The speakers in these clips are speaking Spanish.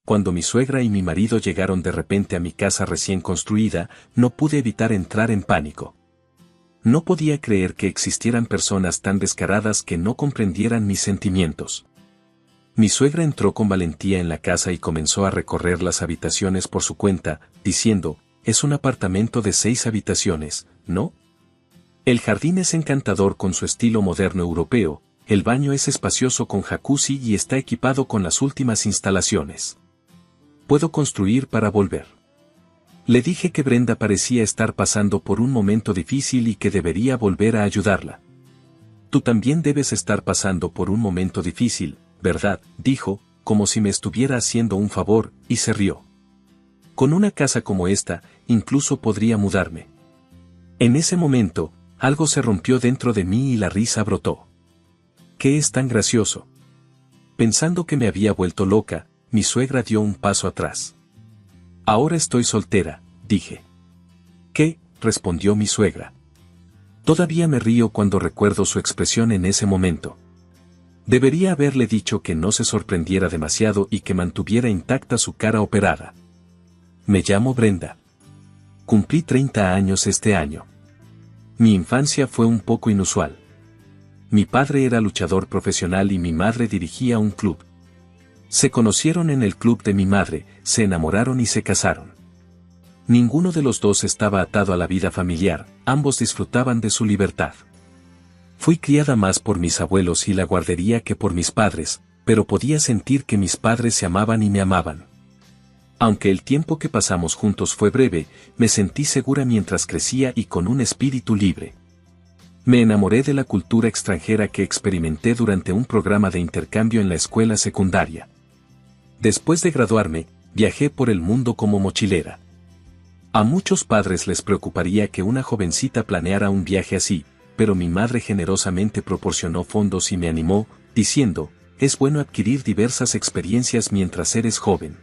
cuando mi suegra y mi marido llegaron de repente a mi casa recién construida, no pude evitar entrar en pánico. No podía creer que existieran personas tan descaradas que no comprendieran mis sentimientos. Mi suegra entró con valentía en la casa y comenzó a recorrer las habitaciones por su cuenta, diciendo, «Es un apartamento de 6 habitaciones, ¿no? El jardín es encantador con su estilo moderno europeo, el baño es espacioso con jacuzzi y está equipado con las últimas instalaciones. Puedo construir para volver». Le dije que Brenda parecía estar pasando por un momento difícil y que debería volver a ayudarla. «Tú también debes estar pasando por un momento difícil, ¿verdad?», dijo, como si me estuviera haciendo un favor, y se rió. «Con una casa como esta, incluso podría mudarme». En ese momento, algo se rompió dentro de mí y la risa brotó. «¿Qué es tan gracioso?». Pensando que me había vuelto loca, mi suegra dio un paso atrás. «Ahora estoy soltera», dije. «¿Qué?», respondió mi suegra. Todavía me río cuando recuerdo su expresión en ese momento. Debería haberle dicho que no se sorprendiera demasiado y que mantuviera intacta su cara operada. «Me llamo Brenda. Cumplí 30 años este año. Mi infancia fue un poco inusual. Mi padre era luchador profesional y mi madre dirigía un club. Se conocieron en el club de mi madre, se enamoraron y se casaron. Ninguno de los dos estaba atado a la vida familiar, ambos disfrutaban de su libertad. Fui criada más por mis abuelos y la guardería que por mis padres, pero podía sentir que mis padres se amaban y me amaban. Aunque el tiempo que pasamos juntos fue breve, me sentí segura mientras crecía y con un espíritu libre. Me enamoré de la cultura extranjera que experimenté durante un programa de intercambio en la escuela secundaria. Después de graduarme, viajé por el mundo como mochilera. A muchos padres les preocuparía que una jovencita planeara un viaje así, pero mi madre generosamente proporcionó fondos y me animó, diciendo, «Es bueno adquirir diversas experiencias mientras eres joven».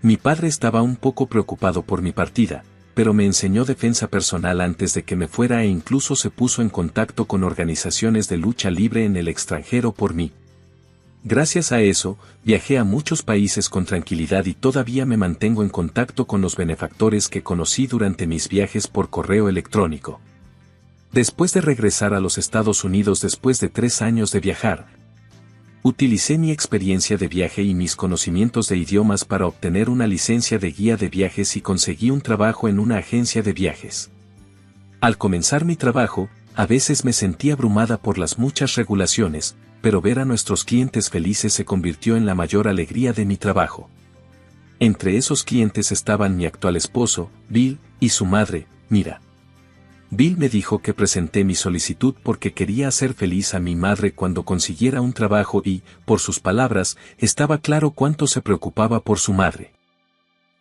Mi padre estaba un poco preocupado por mi partida, pero me enseñó defensa personal antes de que me fuera e incluso se puso en contacto con organizaciones de lucha libre en el extranjero por mí. Gracias a eso, viajé a muchos países con tranquilidad y todavía me mantengo en contacto con los benefactores que conocí durante mis viajes por correo electrónico. Después de regresar a los Estados Unidos después de 3 años de viajar, utilicé mi experiencia de viaje y mis conocimientos de idiomas para obtener una licencia de guía de viajes y conseguí un trabajo en una agencia de viajes. Al comenzar mi trabajo, a veces me sentí abrumada por las muchas regulaciones, pero ver a nuestros clientes felices se convirtió en la mayor alegría de mi trabajo. Entre esos clientes estaban mi actual esposo, Bill, y su madre, Mira. Bill me dijo que presenté mi solicitud porque quería hacer feliz a mi madre cuando consiguiera un trabajo y, por sus palabras, estaba claro cuánto se preocupaba por su madre.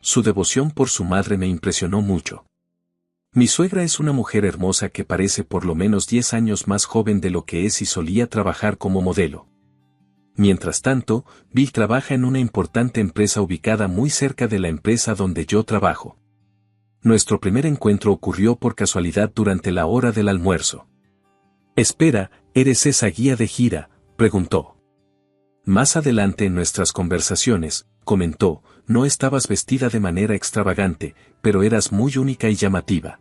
Su devoción por su madre me impresionó mucho. Mi suegra es una mujer hermosa que parece por lo menos 10 años más joven de lo que es y solía trabajar como modelo. Mientras tanto, Bill trabaja en una importante empresa ubicada muy cerca de la empresa donde yo trabajo. Nuestro primer encuentro ocurrió por casualidad durante la hora del almuerzo. «Espera, ¿eres esa guía de gira?», preguntó. Más adelante en nuestras conversaciones, comentó, «No estabas vestida de manera extravagante, pero eras muy única y llamativa».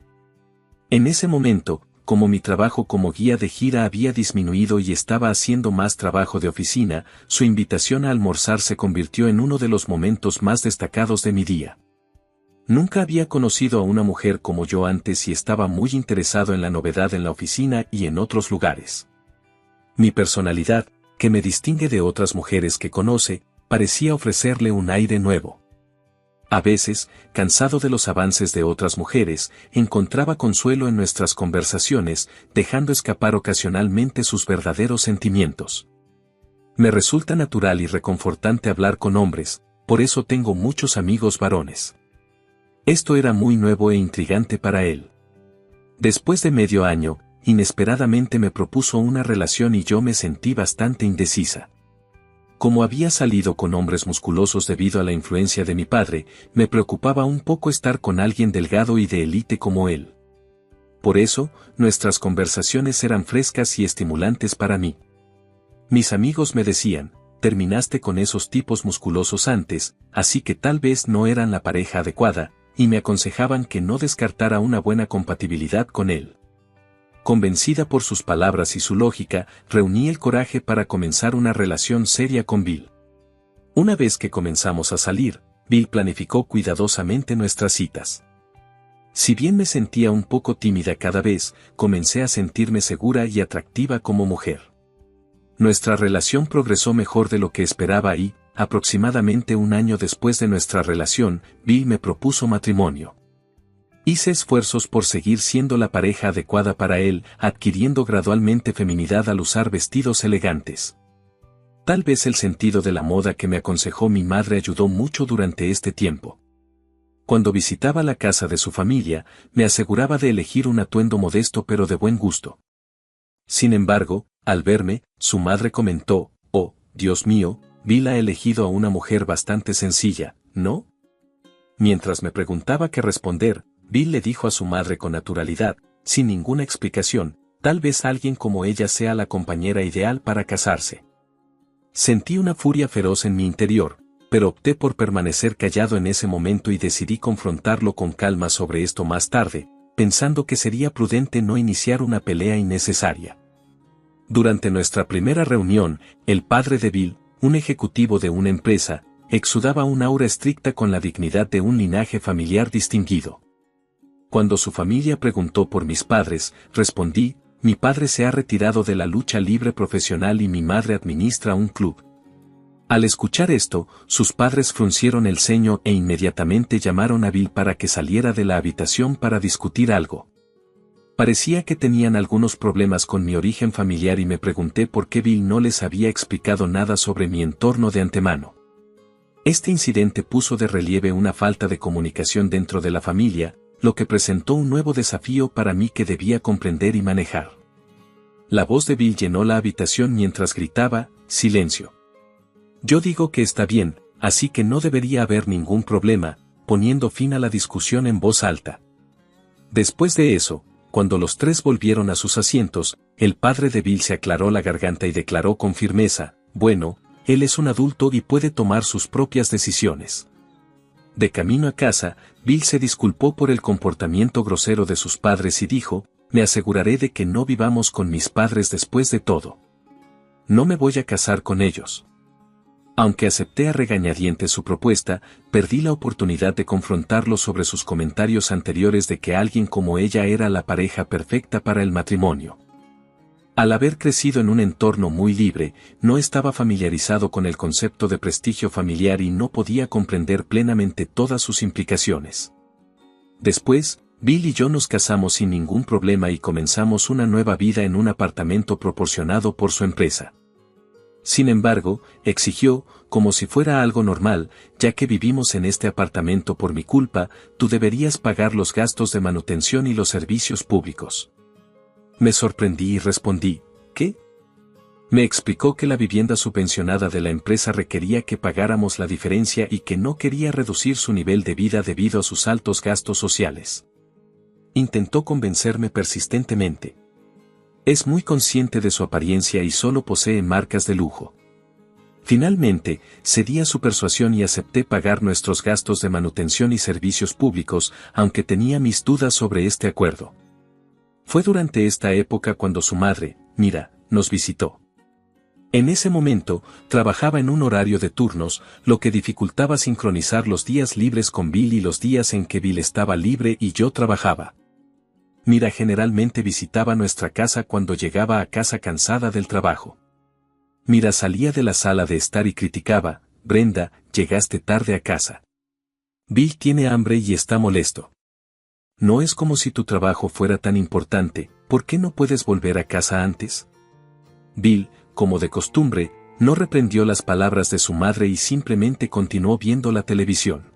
En ese momento, como mi trabajo como guía de gira había disminuido y estaba haciendo más trabajo de oficina, su invitación a almorzar se convirtió en uno de los momentos más destacados de mi día. Nunca había conocido a una mujer como yo antes y estaba muy interesado en la novedad en la oficina y en otros lugares. Mi personalidad, que me distingue de otras mujeres que conoce, parecía ofrecerle un aire nuevo. A veces, cansado de los avances de otras mujeres, encontraba consuelo en nuestras conversaciones, dejando escapar ocasionalmente sus verdaderos sentimientos. Me resulta natural y reconfortante hablar con hombres, por eso tengo muchos amigos varones. Esto era muy nuevo e intrigante para él. Después de medio año, inesperadamente me propuso una relación y yo me sentí bastante indecisa. Como había salido con hombres musculosos debido a la influencia de mi padre, me preocupaba un poco estar con alguien delgado y de élite como él. Por eso, nuestras conversaciones eran frescas y estimulantes para mí. Mis amigos me decían, terminaste con esos tipos musculosos antes, así que tal vez no eran la pareja adecuada, y me aconsejaban que no descartara una buena compatibilidad con él. Convencida por sus palabras y su lógica, reuní el coraje para comenzar una relación seria con Bill. Una vez que comenzamos a salir, Bill planificó cuidadosamente nuestras citas. Si bien me sentía un poco tímida cada vez, comencé a sentirme segura y atractiva como mujer. Nuestra relación progresó mejor de lo que esperaba y, aproximadamente un año después de nuestra relación, Bill me propuso matrimonio. Hice esfuerzos por seguir siendo la pareja adecuada para él, adquiriendo gradualmente feminidad al usar vestidos elegantes. Tal vez el sentido de la moda que me aconsejó mi madre ayudó mucho durante este tiempo. Cuando visitaba la casa de su familia, me aseguraba de elegir un atuendo modesto pero de buen gusto. Sin embargo, al verme, su madre comentó: «Oh, Dios mío, Bill ha elegido a una mujer bastante sencilla, ¿no?». Mientras me preguntaba qué responder, Bill le dijo a su madre con naturalidad, sin ninguna explicación: «Tal vez alguien como ella sea la compañera ideal para casarse». Sentí una furia feroz en mi interior, pero opté por permanecer callado en ese momento y decidí confrontarlo con calma sobre esto más tarde, pensando que sería prudente no iniciar una pelea innecesaria. Durante nuestra primera reunión, el padre de Bill, un ejecutivo de una empresa, exudaba un aura estricta con la dignidad de un linaje familiar distinguido. Cuando su familia preguntó por mis padres, respondí: «Mi padre se ha retirado de la lucha libre profesional y mi madre administra un club». Al escuchar esto, sus padres fruncieron el ceño e inmediatamente llamaron a Bill para que saliera de la habitación para discutir algo. Parecía que tenían algunos problemas con mi origen familiar y me pregunté por qué Bill no les había explicado nada sobre mi entorno de antemano. Este incidente puso de relieve una falta de comunicación dentro de la familia, lo que presentó un nuevo desafío para mí que debía comprender y manejar. La voz de Bill llenó la habitación mientras gritaba: «Silencio. Yo digo que está bien, así que no debería haber ningún problema», poniendo fin a la discusión en voz alta. Después de eso, cuando los tres volvieron a sus asientos, el padre de Bill se aclaró la garganta y declaró con firmeza: «Bueno, él es un adulto y puede tomar sus propias decisiones». De camino a casa, Bill se disculpó por el comportamiento grosero de sus padres y dijo: «Me aseguraré de que no vivamos con mis padres después de todo. No me voy a casar con ellos». Aunque acepté a regañadientes su propuesta, perdí la oportunidad de confrontarlo sobre sus comentarios anteriores de que alguien como ella era la pareja perfecta para el matrimonio. Al haber crecido en un entorno muy libre, no estaba familiarizado con el concepto de prestigio familiar y no podía comprender plenamente todas sus implicaciones. Después, Bill y yo nos casamos sin ningún problema y comenzamos una nueva vida en un apartamento proporcionado por su empresa. Sin embargo, exigió, como si fuera algo normal: «Ya que vivimos en este apartamento por mi culpa, tú deberías pagar los gastos de manutención y los servicios públicos». Me sorprendí y respondí: «¿Qué?». Me explicó que la vivienda subvencionada de la empresa requería que pagáramos la diferencia y que no quería reducir su nivel de vida debido a sus altos gastos sociales. Intentó convencerme persistentemente. Es muy consciente de su apariencia y solo posee marcas de lujo. Finalmente, cedí a su persuasión y acepté pagar nuestros gastos de manutención y servicios públicos, aunque tenía mis dudas sobre este acuerdo. Fue durante esta época cuando su madre, Mira, nos visitó. En ese momento, trabajaba en un horario de turnos, lo que dificultaba sincronizar los días libres con Bill y los días en que Bill estaba libre y yo trabajaba. Mira generalmente visitaba nuestra casa cuando llegaba a casa cansada del trabajo. Mira salía de la sala de estar y criticaba: «Brenda, llegaste tarde a casa. Bill tiene hambre y está molesto. No es como si tu trabajo fuera tan importante, ¿por qué no puedes volver a casa antes?». Bill, como de costumbre, no reprendió las palabras de su madre y simplemente continuó viendo la televisión.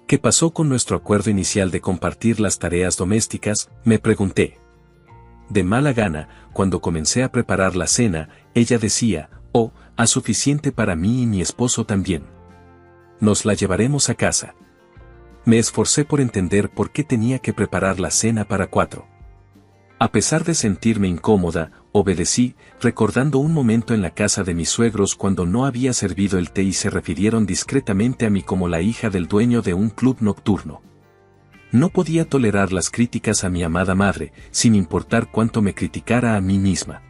«¿Qué pasó con nuestro acuerdo inicial de compartir las tareas domésticas?», me pregunté. De mala gana, cuando comencé a preparar la cena, ella decía: «Oh, haz suficiente para mí y mi esposo también. Nos la llevaremos a casa». Me esforcé por entender por qué tenía que preparar la cena para 4. A pesar de sentirme incómoda, Obedecí, recordando un momento en la casa de mis suegros cuando no había servido el té y se refirieron discretamente a mí como la hija del dueño de un club nocturno. No podía tolerar las críticas a mi amada madre, sin importar cuánto me criticara a mí misma.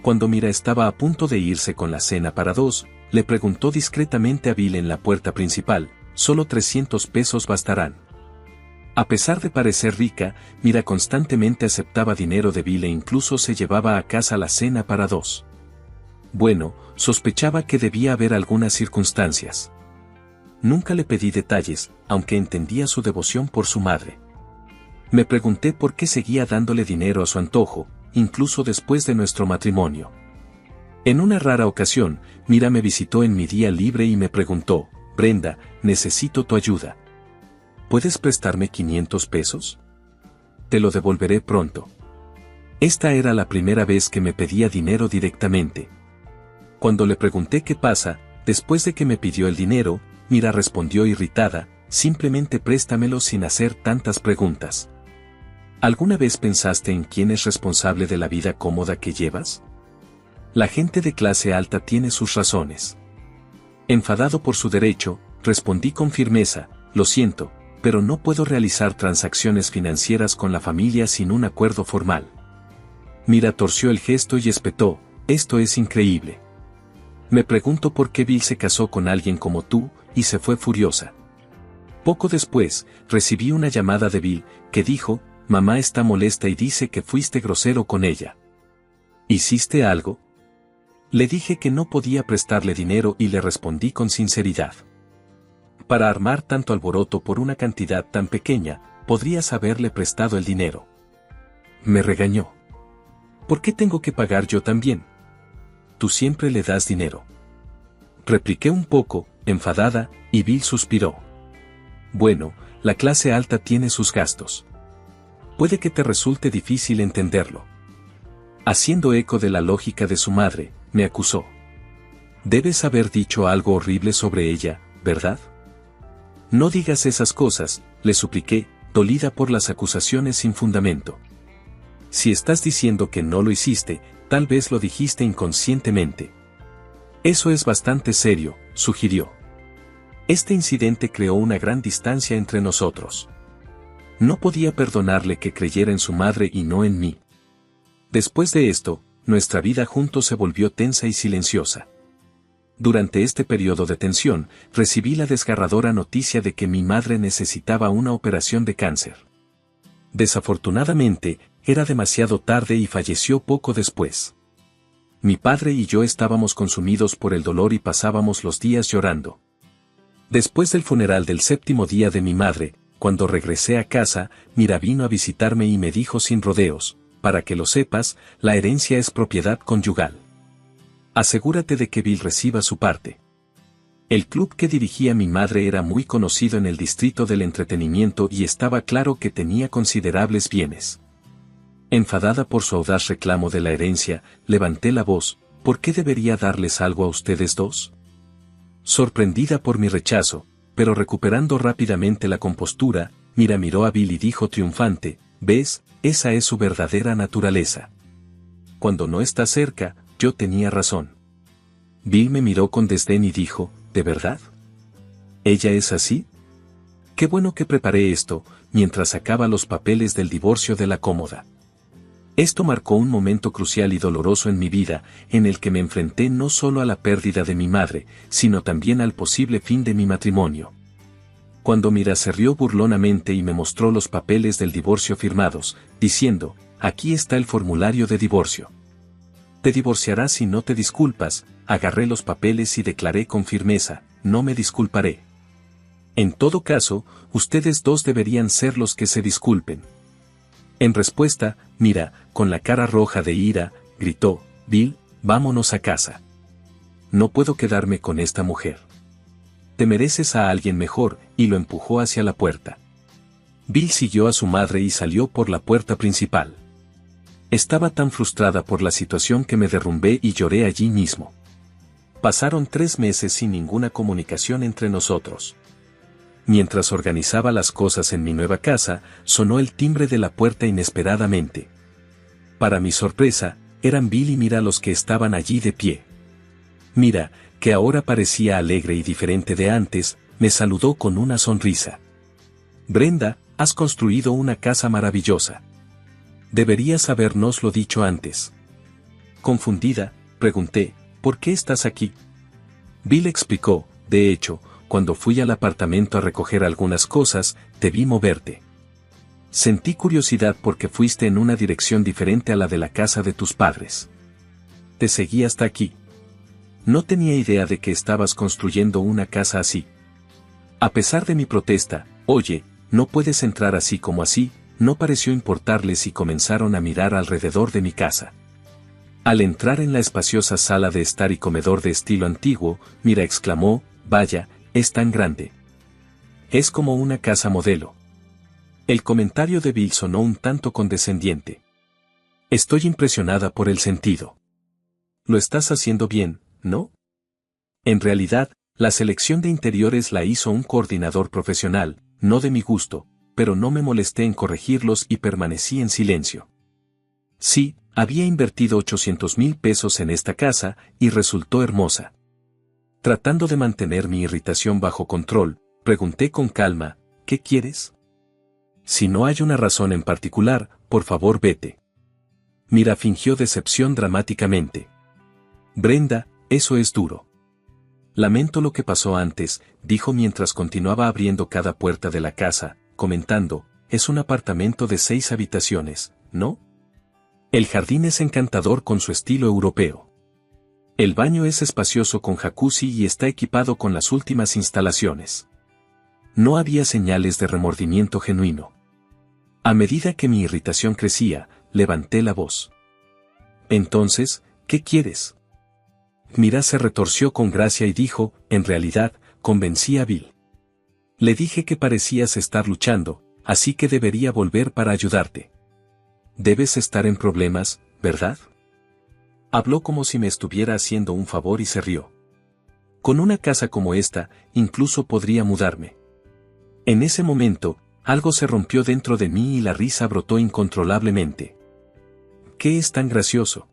Cuando Mira estaba a punto de irse con la cena para dos, le preguntó discretamente a Bill en la puerta principal, «¿Solo 300 pesos bastarán?». A pesar de parecer rica, Mira constantemente aceptaba dinero de Bill e incluso se llevaba a casa la cena para dos. Bueno, sospechaba que debía haber algunas circunstancias. Nunca le pedí detalles, aunque entendía su devoción por su madre. Me pregunté por qué seguía dándole dinero a su antojo, incluso después de nuestro matrimonio. En una rara ocasión, Mira me visitó en mi día libre y me preguntó, «Brenda, necesito tu ayuda. ¿Puedes prestarme 500 pesos? Te lo devolveré pronto». Esta era la primera vez que me pedía dinero directamente. Cuando le pregunté qué pasa, después de que me pidió el dinero, Mira respondió irritada, «Simplemente préstamelo sin hacer tantas preguntas». ¿Alguna vez pensaste en quién es responsable de la vida cómoda que llevas? La gente de clase alta tiene sus razones. Enfadado por su derecho, respondí con firmeza, «Lo siento, pero no puedo realizar transacciones financieras con la familia sin un acuerdo formal». Mira torció el gesto y espetó, «Esto es increíble. Me pregunto por qué Bill se casó con alguien como tú», y se fue furiosa. Poco después, recibí una llamada de Bill, que dijo, «Mamá está molesta y dice que fuiste grosero con ella». ¿Hiciste algo? Le dije que no podía prestarle dinero y le respondí con sinceridad. Para armar tanto alboroto por una cantidad tan pequeña, podrías haberle prestado el dinero. Me regañó. ¿Por qué tengo que pagar yo también? Tú siempre le das dinero. Repliqué un poco, enfadada, y Bill suspiró. Bueno, la clase alta tiene sus gastos. Puede que te resulte difícil entenderlo. Haciendo eco de la lógica de su madre, me acusó. Debes haber dicho algo horrible sobre ella, ¿verdad? No digas esas cosas, le supliqué, dolida por las acusaciones sin fundamento. Si estás diciendo que no lo hiciste, tal vez lo dijiste inconscientemente. Eso es bastante serio, sugirió. Este incidente creó una gran distancia entre nosotros. No podía perdonarle que creyera en su madre y no en mí. Después de esto, nuestra vida juntos se volvió tensa y silenciosa. Durante este periodo de tensión, recibí la desgarradora noticia de que mi madre necesitaba una operación de cáncer. Desafortunadamente, era demasiado tarde y falleció poco después. Mi padre y yo estábamos consumidos por el dolor y pasábamos los días llorando. Después del funeral del 7º día de mi madre, cuando regresé a casa, Mira vino a visitarme y me dijo sin rodeos, «Para que lo sepas, la herencia es propiedad conyugal. Asegúrate de que Bill reciba su parte». El club que dirigía mi madre era muy conocido en el distrito del entretenimiento y estaba claro que tenía considerables bienes. Enfadada por su audaz reclamo de la herencia, levanté la voz, «¿Por qué debería darles algo a ustedes dos?». Sorprendida por mi rechazo, pero recuperando rápidamente la compostura, Mira miró a Bill y dijo triunfante, «¿Ves? Esa es su verdadera naturaleza. Cuando no está cerca, yo tenía razón». Bill me miró con desdén y dijo, «¿De verdad? ¿Ella es así? Qué bueno que preparé esto», mientras sacaba los papeles del divorcio de la cómoda. Esto marcó un momento crucial y doloroso en mi vida, en el que me enfrenté no solo a la pérdida de mi madre, sino también al posible fin de mi matrimonio. Cuando Mira se rió burlonamente y me mostró los papeles del divorcio firmados, diciendo, «Aquí está el formulario de divorcio. Te divorciarás si no te disculpas», agarré los papeles y declaré con firmeza, «No me disculparé. En todo caso, ustedes dos deberían ser los que se disculpen». En respuesta, Mira, con la cara roja de ira, gritó, «Bill, vámonos a casa. No puedo quedarme con esta mujer. Te mereces a alguien mejor», y lo empujó hacia la puerta. Bill siguió a su madre y salió por la puerta principal. Estaba tan frustrada por la situación que me derrumbé y lloré allí mismo. Pasaron 3 meses sin ninguna comunicación entre nosotros. Mientras organizaba las cosas en mi nueva casa, sonó el timbre de la puerta inesperadamente. Para mi sorpresa, eran Bill y Mira los que estaban allí de pie. Mira, que ahora parecía alegre y diferente de antes, me saludó con una sonrisa. Brenda, has construido una casa maravillosa. Deberías habérnoslo dicho antes. Confundida, pregunté, ¿por qué estás aquí? Bill explicó, de hecho, cuando fui al apartamento a recoger algunas cosas, te vi moverte. Sentí curiosidad porque fuiste en una dirección diferente a la de la casa de tus padres. Te seguí hasta aquí. No tenía idea de que estabas construyendo una casa así. A pesar de mi protesta, oye, no puedes entrar así como así, no pareció importarles y comenzaron a mirar alrededor de mi casa. Al entrar en la espaciosa sala de estar y comedor de estilo antiguo, Mira exclamó, vaya, es tan grande. Es como una casa modelo. El comentario de Bill sonó un tanto condescendiente. Estoy impresionada por el sentido. Lo estás haciendo bien, ¿no? En realidad, la selección de interiores la hizo un coordinador profesional, no de mi gusto, pero no me molesté en corregirlos y permanecí en silencio. Sí, había invertido 800,000 pesos en esta casa y resultó hermosa. Tratando de mantener mi irritación bajo control, pregunté con calma, ¿qué quieres? Si no hay una razón en particular, por favor vete. Mira fingió decepción dramáticamente. Brenda, eso es duro. Lamento lo que pasó antes, dijo mientras continuaba abriendo cada puerta de la casa, comentando, es un apartamento de 6 habitaciones, ¿no? El jardín es encantador con su estilo europeo. El baño es espacioso con jacuzzi y está equipado con las últimas instalaciones. No había señales de remordimiento genuino. A medida que mi irritación crecía, levanté la voz. Entonces, ¿qué quieres? Mira se retorció con gracia y dijo, en realidad, convencí a Bill. Le dije que parecías estar luchando, así que debería volver para ayudarte. Debes estar en problemas, ¿verdad? Habló como si me estuviera haciendo un favor y se rió. Con una casa como esta, incluso podría mudarme. En ese momento, algo se rompió dentro de mí y la risa brotó incontrolablemente. ¿Qué es tan gracioso?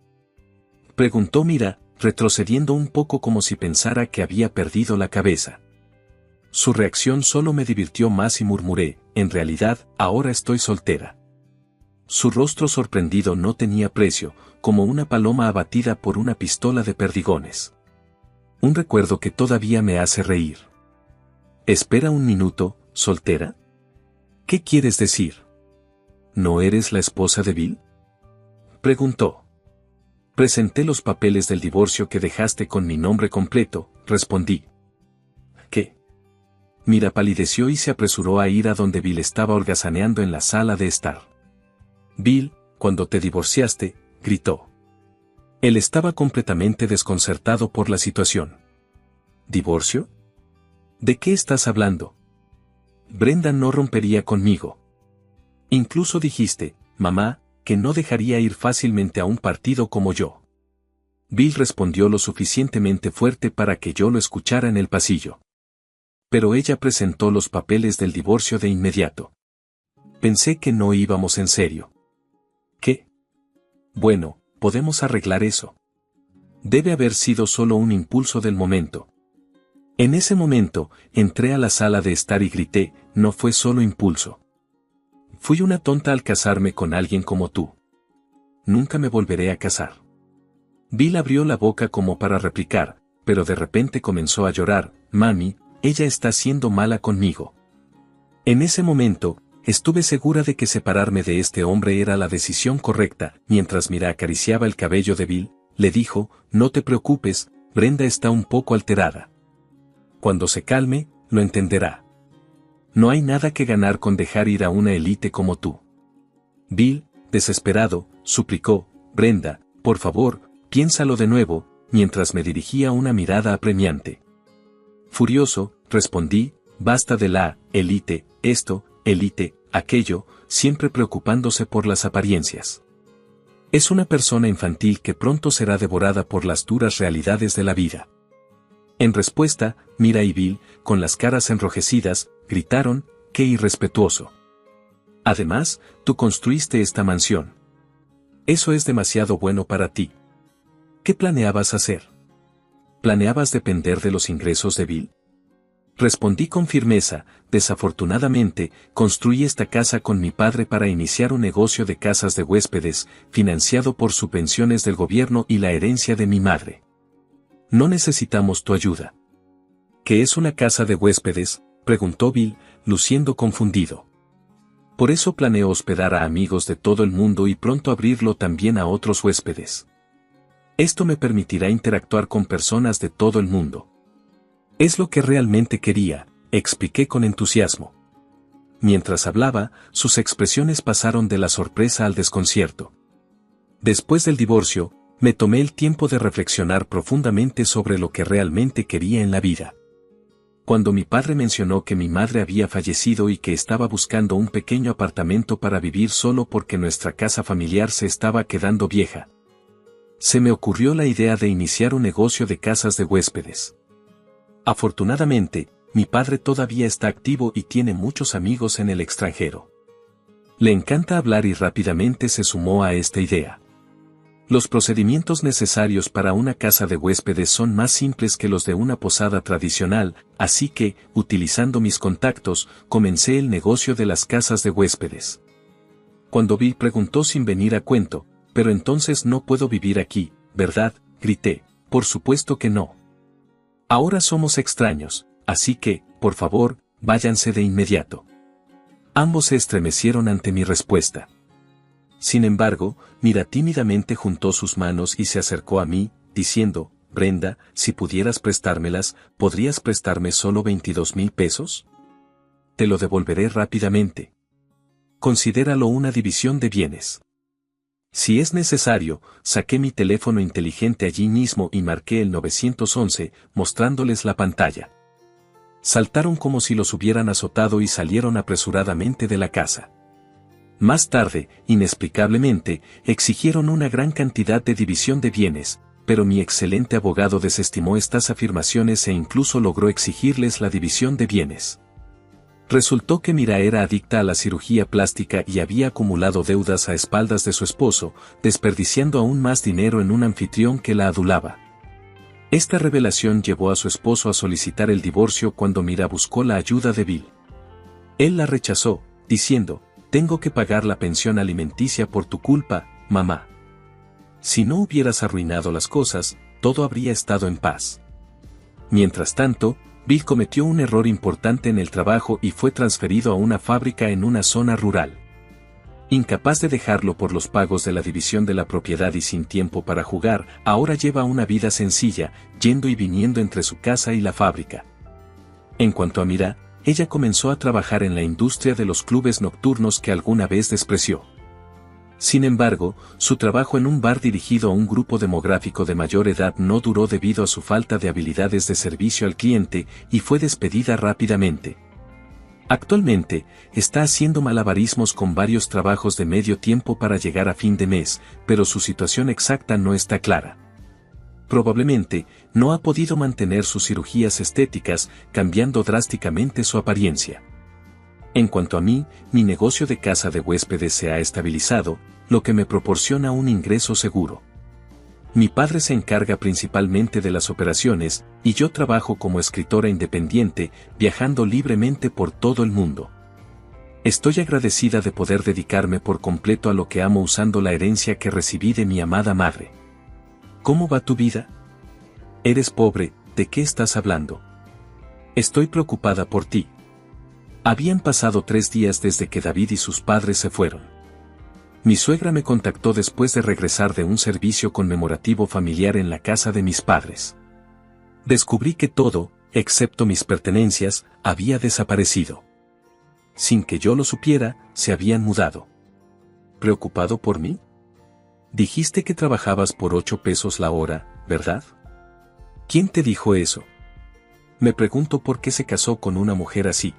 Preguntó Mira, retrocediendo un poco como si pensara que había perdido la cabeza. Su reacción solo me divirtió más y murmuré, en realidad, ahora estoy soltera. Su rostro sorprendido no tenía precio, como una paloma abatida por una pistola de perdigones. Un recuerdo que todavía me hace reír. Espera un minuto, ¿soltera? ¿Qué quieres decir? ¿No eres la esposa de Bill? Preguntó. Presenté los papeles del divorcio que dejaste con mi nombre completo, respondí. ¿Qué? Mira palideció y se apresuró a ir a donde Bill estaba holgazaneando en la sala de estar. Bill, cuando te divorciaste, gritó. Él estaba completamente desconcertado por la situación. ¿Divorcio? ¿De qué estás hablando? Brenda no rompería conmigo. Incluso dijiste, mamá, que no dejaría ir fácilmente a un partido como yo. Bill respondió lo suficientemente fuerte para que yo lo escuchara en el pasillo. Pero ella presentó los papeles del divorcio de inmediato. Pensé que no íbamos en serio. ¿Qué? Bueno, podemos arreglar eso. Debe haber sido solo un impulso del momento. En ese momento, entré a la sala de estar y grité, no fue solo impulso. Fui una tonta al casarme con alguien como tú. Nunca me volveré a casar. Bill abrió la boca como para replicar, pero de repente comenzó a llorar, mami, ella está siendo mala conmigo. En ese momento, estuve segura de que separarme de este hombre era la decisión correcta. Mientras Mira acariciaba el cabello de Bill, le dijo, no te preocupes, Brenda está un poco alterada. Cuando se calme, lo entenderá. No hay nada que ganar con dejar ir a una élite como tú. Bill, desesperado, suplicó, Brenda, por favor, piénsalo de nuevo, mientras me dirigía una mirada apremiante. Furioso, respondí, basta de la élite, esto, élite, aquello, siempre preocupándose por las apariencias. Es una persona infantil que pronto será devorada por las duras realidades de la vida. En respuesta, Mira y Bill, con las caras enrojecidas, gritaron, ¡qué irrespetuoso! Además, tú construiste esta mansión. Eso es demasiado bueno para ti. ¿Qué planeabas hacer? ¿Planeabas depender de los ingresos de Bill? Respondí con firmeza, desafortunadamente, construí esta casa con mi padre para iniciar un negocio de casas de huéspedes, financiado por subvenciones del gobierno y la herencia de mi madre. No necesitamos tu ayuda. ¿Qué es una casa de huéspedes?, preguntó Bill, luciendo confundido. Por eso planeo hospedar a amigos de todo el mundo y pronto abrirlo también a otros huéspedes. Esto me permitirá interactuar con personas de todo el mundo. Es lo que realmente quería, expliqué con entusiasmo. Mientras hablaba, sus expresiones pasaron de la sorpresa al desconcierto. Después del divorcio, me tomé el tiempo de reflexionar profundamente sobre lo que realmente quería en la vida. Cuando mi padre mencionó que mi madre había fallecido y que estaba buscando un pequeño apartamento para vivir solo porque nuestra casa familiar se estaba quedando vieja, se me ocurrió la idea de iniciar un negocio de casas de huéspedes. Afortunadamente, mi padre todavía está activo y tiene muchos amigos en el extranjero. Le encanta hablar y rápidamente se sumó a esta idea. Los procedimientos necesarios para una casa de huéspedes son más simples que los de una posada tradicional, así que, utilizando mis contactos, comencé el negocio de las casas de huéspedes. Cuando Bill preguntó sin venir a cuento, «Pero entonces no puedo vivir aquí, ¿verdad?», grité, «Por supuesto que no. Ahora somos extraños, así que, por favor, váyanse de inmediato». Ambos se estremecieron ante mi respuesta. Sin embargo, Mira tímidamente juntó sus manos y se acercó a mí, diciendo, «Brenda, si pudieras prestármelas, ¿podrías prestarme solo 22,000 pesos? Te lo devolveré rápidamente. Considéralo una división de bienes». Si es necesario, saqué mi teléfono inteligente allí mismo y marqué el 911, mostrándoles la pantalla. Saltaron como si los hubieran azotado y salieron apresuradamente de la casa. Más tarde, inexplicablemente, exigieron una gran cantidad de división de bienes, pero mi excelente abogado desestimó estas afirmaciones e incluso logró exigirles la división de bienes. Resultó que Mira era adicta a la cirugía plástica y había acumulado deudas a espaldas de su esposo, desperdiciando aún más dinero en un anfitrión que la adulaba. Esta revelación llevó a su esposo a solicitar el divorcio cuando Mira buscó la ayuda de Bill. Él la rechazó, diciendo, «Tengo que pagar la pensión alimenticia por tu culpa, mamá. Si no hubieras arruinado las cosas, todo habría estado en paz». Mientras tanto, Bill cometió un error importante en el trabajo y fue transferido a una fábrica en una zona rural. Incapaz de dejarlo por los pagos de la división de la propiedad y sin tiempo para jugar, ahora lleva una vida sencilla, yendo y viniendo entre su casa y la fábrica. En cuanto a Mira, ella comenzó a trabajar en la industria de los clubes nocturnos que alguna vez despreció. Sin embargo, su trabajo en un bar dirigido a un grupo demográfico de mayor edad no duró debido a su falta de habilidades de servicio al cliente y fue despedida rápidamente. Actualmente, está haciendo malabarismos con varios trabajos de medio tiempo para llegar a fin de mes, pero su situación exacta no está clara. Probablemente, no ha podido mantener sus cirugías estéticas, cambiando drásticamente su apariencia. En cuanto a mí, mi negocio de casa de huéspedes se ha estabilizado, lo que me proporciona un ingreso seguro. Mi padre se encarga principalmente de las operaciones, y yo trabajo como escritora independiente, viajando libremente por todo el mundo. Estoy agradecida de poder dedicarme por completo a lo que amo usando la herencia que recibí de mi amada madre. ¿Cómo va tu vida? Eres pobre, ¿de qué estás hablando? Estoy preocupada por ti. Habían pasado 3 días desde que David y sus padres se fueron. Mi suegra me contactó después de regresar de un servicio conmemorativo familiar en la casa de mis padres. Descubrí que todo, excepto mis pertenencias, había desaparecido. Sin que yo lo supiera, se habían mudado. ¿Preocupado por mí? Dijiste que trabajabas por 8 pesos la hora, ¿verdad? ¿Quién te dijo eso? Me pregunto por qué se casó con una mujer así.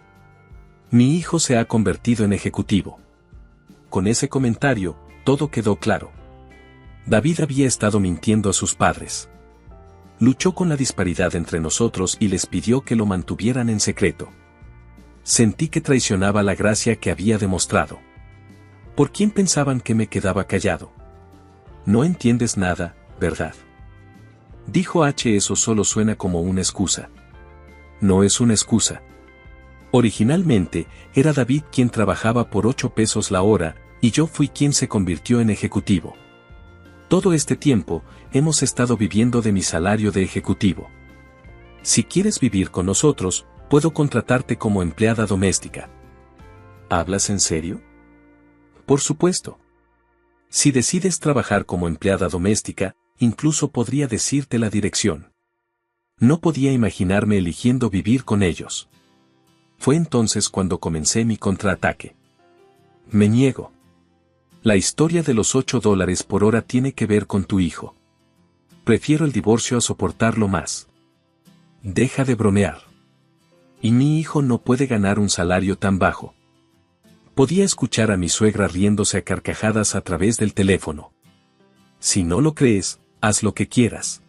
Mi hijo se ha convertido en ejecutivo. Con ese comentario, todo quedó claro. David había estado mintiendo a sus padres. Luchó con la disparidad entre nosotros y les pidió que lo mantuvieran en secreto. Sentí que traicionaba la gracia que había demostrado. ¿Por quién pensaban que me quedaba callado? No entiendes nada, ¿verdad? Dijo H. Eso solo suena como una excusa. No es una excusa. Originalmente, era David quien trabajaba por 8 pesos la hora, y yo fui quien se convirtió en ejecutivo. Todo este tiempo, hemos estado viviendo de mi salario de ejecutivo. Si quieres vivir con nosotros, puedo contratarte como empleada doméstica. ¿Hablas en serio? Por supuesto. Si decides trabajar como empleada doméstica, incluso podría decirte la dirección. No podía imaginarme eligiendo vivir con ellos. Fue entonces cuando comencé mi contraataque. Me niego. La historia de los $8 por hora tiene que ver con tu hijo. Prefiero el divorcio a soportarlo más. Deja de bromear. Y mi hijo no puede ganar un salario tan bajo. Podía escuchar a mi suegra riéndose a carcajadas a través del teléfono. Si no lo crees, haz lo que quieras.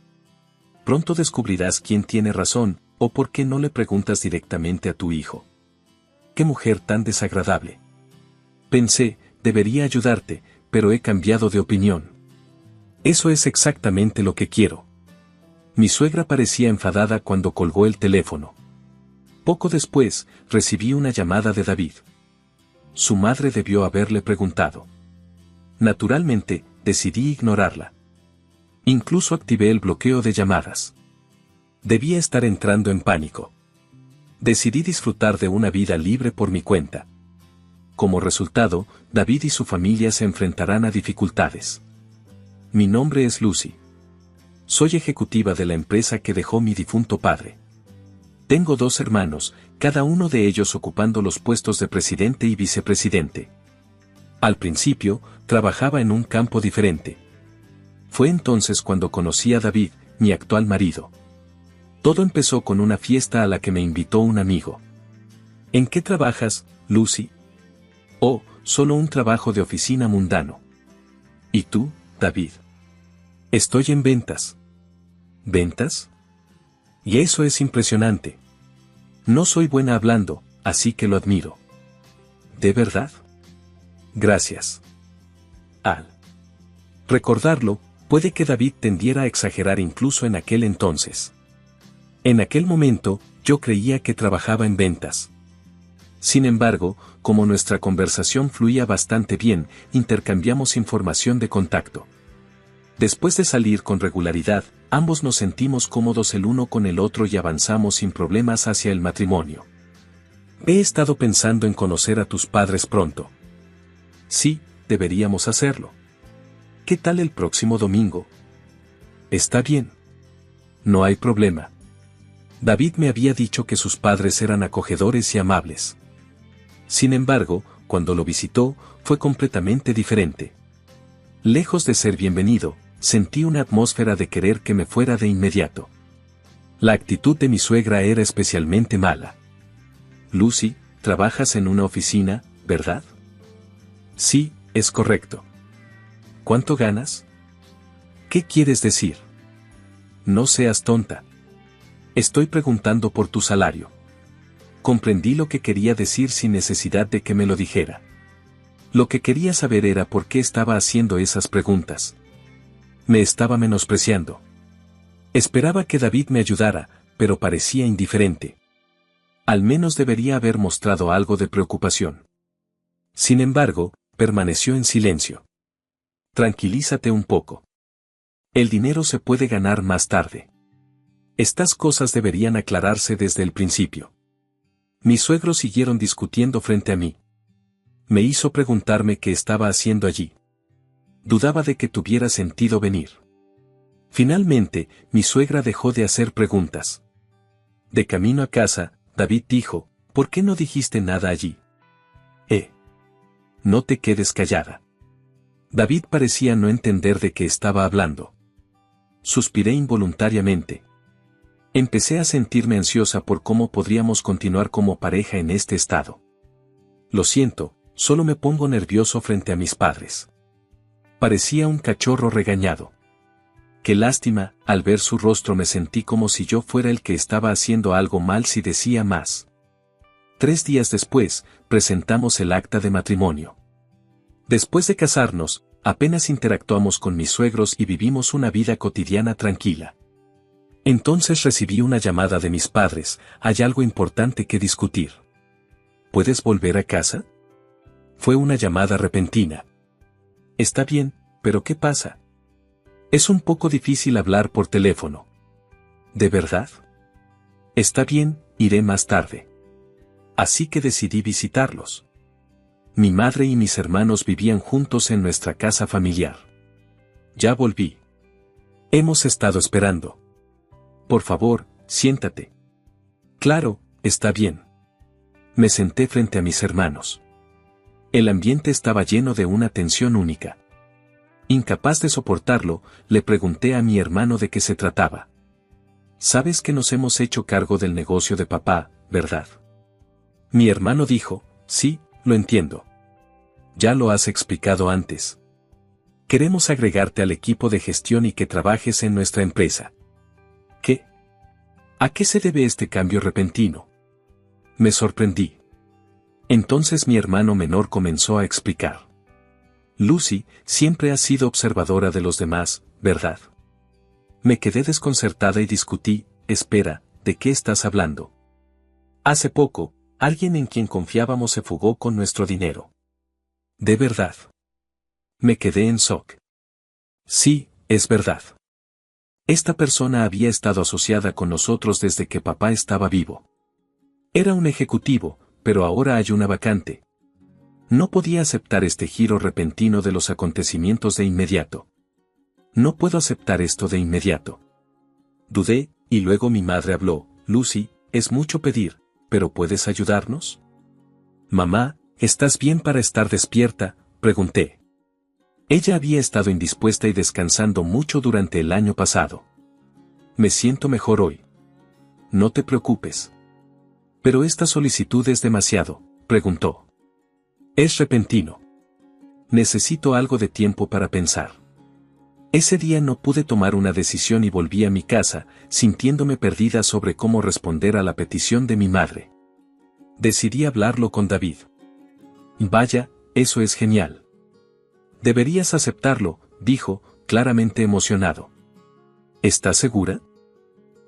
Pronto descubrirás quién tiene razón, o por qué no le preguntas directamente a tu hijo. ¡Qué mujer tan desagradable! Pensé, debería ayudarte, pero he cambiado de opinión. Eso es exactamente lo que quiero. Mi suegra parecía enfadada cuando colgó el teléfono. Poco después, recibí una llamada de David. Su madre debió haberle preguntado. Naturalmente, decidí ignorarla. Incluso activé el bloqueo de llamadas. Debía estar entrando en pánico. Decidí disfrutar de una vida libre por mi cuenta. Como resultado, David y su familia se enfrentarán a dificultades. Mi nombre es Lucy. Soy ejecutiva de la empresa que dejó mi difunto padre. Tengo 2 hermanos, cada uno de ellos ocupando los puestos de presidente y vicepresidente. Al principio, trabajaba en un campo diferente. Fue entonces cuando conocí a David, mi actual marido. Todo empezó con una fiesta a la que me invitó un amigo. ¿En qué trabajas, Lucy? Oh, solo un trabajo de oficina mundano. ¿Y tú, David? Estoy en ventas. ¿Ventas? Y eso es impresionante. No soy buena hablando, así que lo admiro. ¿De verdad? Gracias. Al recordarlo, puede que David tendiera a exagerar incluso en aquel entonces. En aquel momento, yo creía que trabajaba en ventas. Sin embargo, como nuestra conversación fluía bastante bien, intercambiamos información de contacto. Después de salir con regularidad, ambos nos sentimos cómodos el uno con el otro y avanzamos sin problemas hacia el matrimonio. He estado pensando en conocer a tus padres pronto. Sí, deberíamos hacerlo. ¿Qué tal el próximo domingo? Está bien. No hay problema. David me había dicho que sus padres eran acogedores y amables. Sin embargo, cuando lo visitó, fue completamente diferente. Lejos de ser bienvenido, sentí una atmósfera de querer que me fuera de inmediato. La actitud de mi suegra era especialmente mala. Lucy, trabajas en una oficina, ¿verdad? Sí, es correcto. ¿Cuánto ganas? ¿Qué quieres decir? No seas tonta. Estoy preguntando por tu salario. Comprendí lo que quería decir sin necesidad de que me lo dijera. Lo que quería saber era por qué estaba haciendo esas preguntas. Me estaba menospreciando. Esperaba que David me ayudara, pero parecía indiferente. Al menos debería haber mostrado algo de preocupación. Sin embargo, permaneció en silencio. Tranquilízate un poco. El dinero se puede ganar más tarde. Estas cosas deberían aclararse desde el principio. Mis suegros siguieron discutiendo frente a mí. Me hizo preguntarme qué estaba haciendo allí. Dudaba de que tuviera sentido venir. Finalmente, mi suegra dejó de hacer preguntas. De camino a casa, David dijo, ¿por qué no dijiste nada allí? No te quedes callada. David parecía no entender de qué estaba hablando. Suspiré involuntariamente. Empecé a sentirme ansiosa por cómo podríamos continuar como pareja en este estado. Lo siento, solo me pongo nervioso frente a mis padres. Parecía un cachorro regañado. Qué lástima, al ver su rostro me sentí como si yo fuera el que estaba haciendo algo mal si decía más. 3 días después, presentamos el acta de matrimonio. Después de casarnos, Apenas interactuamos con mis suegros y vivimos una vida cotidiana tranquila. Entonces recibí una llamada de mis padres, hay algo importante que discutir. ¿Puedes volver a casa? Fue una llamada repentina. Está bien, pero ¿qué pasa? Es un poco difícil hablar por teléfono. ¿De verdad? Está bien, iré más tarde. Así que decidí visitarlos. Mi madre y mis hermanos vivían juntos en nuestra casa familiar. Ya volví. Hemos estado esperando. Por favor, siéntate. Claro, está bien. Me senté frente a mis hermanos. El ambiente estaba lleno de una tensión única. Incapaz de soportarlo, le pregunté a mi hermano de qué se trataba. Sabes que nos hemos hecho cargo del negocio de papá, ¿verdad? Mi hermano dijo, sí, lo entiendo. Ya lo has explicado antes. Queremos agregarte al equipo de gestión y que trabajes en nuestra empresa. ¿Qué? ¿A qué se debe este cambio repentino? Me sorprendí. Entonces mi hermano menor comenzó a explicar. Lucy, siempre has sido observadora de los demás, ¿verdad? Me quedé desconcertada y discutí, espera, ¿de qué estás hablando? Hace poco, alguien en quien confiábamos se fugó con nuestro dinero. ¿De verdad? Me quedé en shock. Sí, es verdad. Esta persona había estado asociada con nosotros desde que papá estaba vivo. Era un ejecutivo, pero ahora hay una vacante. No podía aceptar este giro repentino de los acontecimientos de inmediato. No puedo aceptar esto de inmediato. Dudé, y luego mi madre habló, Lucy, es mucho pedir, pero ¿puedes ayudarnos? Mamá, ¿estás bien para estar despierta?, pregunté. Ella había estado indispuesta y descansando mucho durante el año pasado. Me siento mejor hoy. No te preocupes. ¿Pero esta solicitud es demasiado?, preguntó. Es repentino. Necesito algo de tiempo para pensar. Ese día no pude tomar una decisión y volví a mi casa, sintiéndome perdida sobre cómo responder a la petición de mi madre. Decidí hablarlo con David. Vaya, eso es genial. Deberías aceptarlo, dijo, claramente emocionado. ¿Estás segura?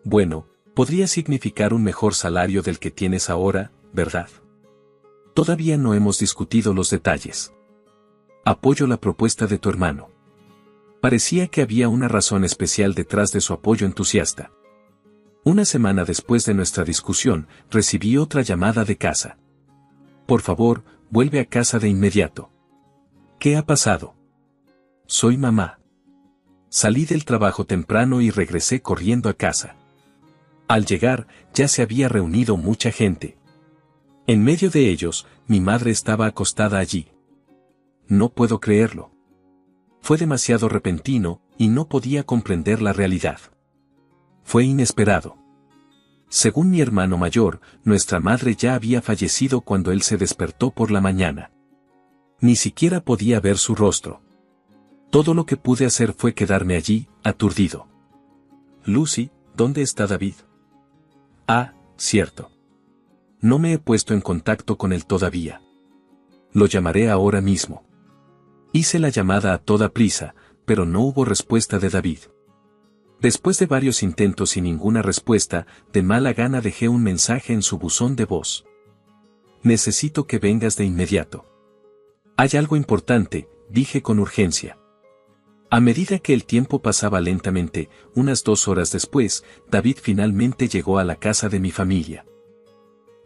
Bueno, podría significar un mejor salario del que tienes ahora, ¿verdad? Todavía no hemos discutido los detalles. Apoyo la propuesta de tu hermano. Parecía que había una razón especial detrás de su apoyo entusiasta. Una semana después de nuestra discusión, recibí otra llamada de casa. Por favor, vuelve a casa de inmediato. ¿Qué ha pasado? Soy mamá. Salí del trabajo temprano y regresé corriendo a casa. Al llegar, ya se había reunido mucha gente. En medio de ellos, mi madre estaba acostada allí. No puedo creerlo. Fue demasiado repentino, y no podía comprender la realidad. Fue inesperado. Según mi hermano mayor, nuestra madre ya había fallecido cuando él se despertó por la mañana. Ni siquiera podía ver su rostro. Todo lo que pude hacer fue quedarme allí, aturdido. Lucy, ¿dónde está David? Ah, cierto. No me he puesto en contacto con él todavía. Lo llamaré ahora mismo. Hice la llamada a toda prisa, pero no hubo respuesta de David. Después de varios intentos y ninguna respuesta, de mala gana dejé un mensaje en su buzón de voz. Necesito que vengas de inmediato. Hay algo importante, dije con urgencia. A medida que el tiempo pasaba lentamente, unas 2 horas después, David finalmente llegó a la casa de mi familia.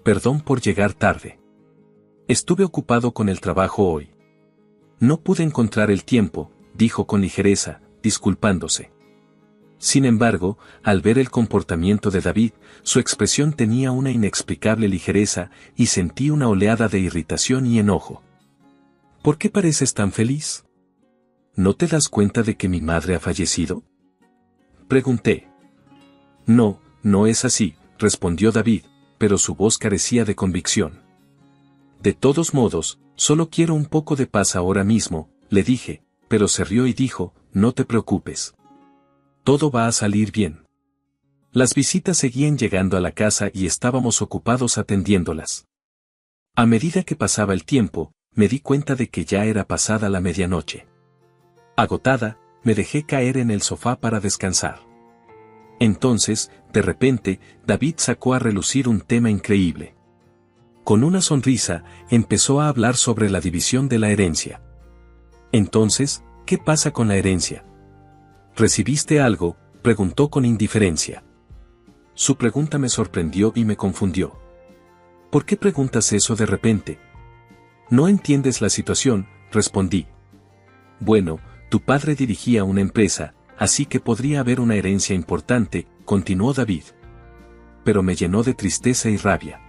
Perdón por llegar tarde. Estuve ocupado con el trabajo hoy. No pude encontrar el tiempo, dijo con ligereza, disculpándose. Sin embargo, al ver el comportamiento de David, su expresión tenía una inexplicable ligereza y sentí una oleada de irritación y enojo. ¿Por qué pareces tan feliz? ¿No te das cuenta de que mi madre ha fallecido? Pregunté. No, no es así, respondió David, pero su voz carecía de convicción. De todos modos, solo quiero un poco de paz ahora mismo, le dije, pero se rió y dijo, no te preocupes. Todo va a salir bien. Las visitas seguían llegando a la casa y estábamos ocupados atendiéndolas. A medida que pasaba el tiempo, me di cuenta de que ya era pasada la medianoche. Agotada, me dejé caer en el sofá para descansar. Entonces, de repente, David sacó a relucir un tema increíble. Con una sonrisa, empezó a hablar sobre la división de la herencia. Entonces, ¿qué pasa con la herencia? ¿Recibiste algo?, preguntó con indiferencia. Su pregunta me sorprendió y me confundió. ¿Por qué preguntas eso de repente? No entiendes la situación, respondí. Bueno, tu padre dirigía una empresa, así que podría haber una herencia importante, continuó David. Pero me llenó de tristeza y rabia.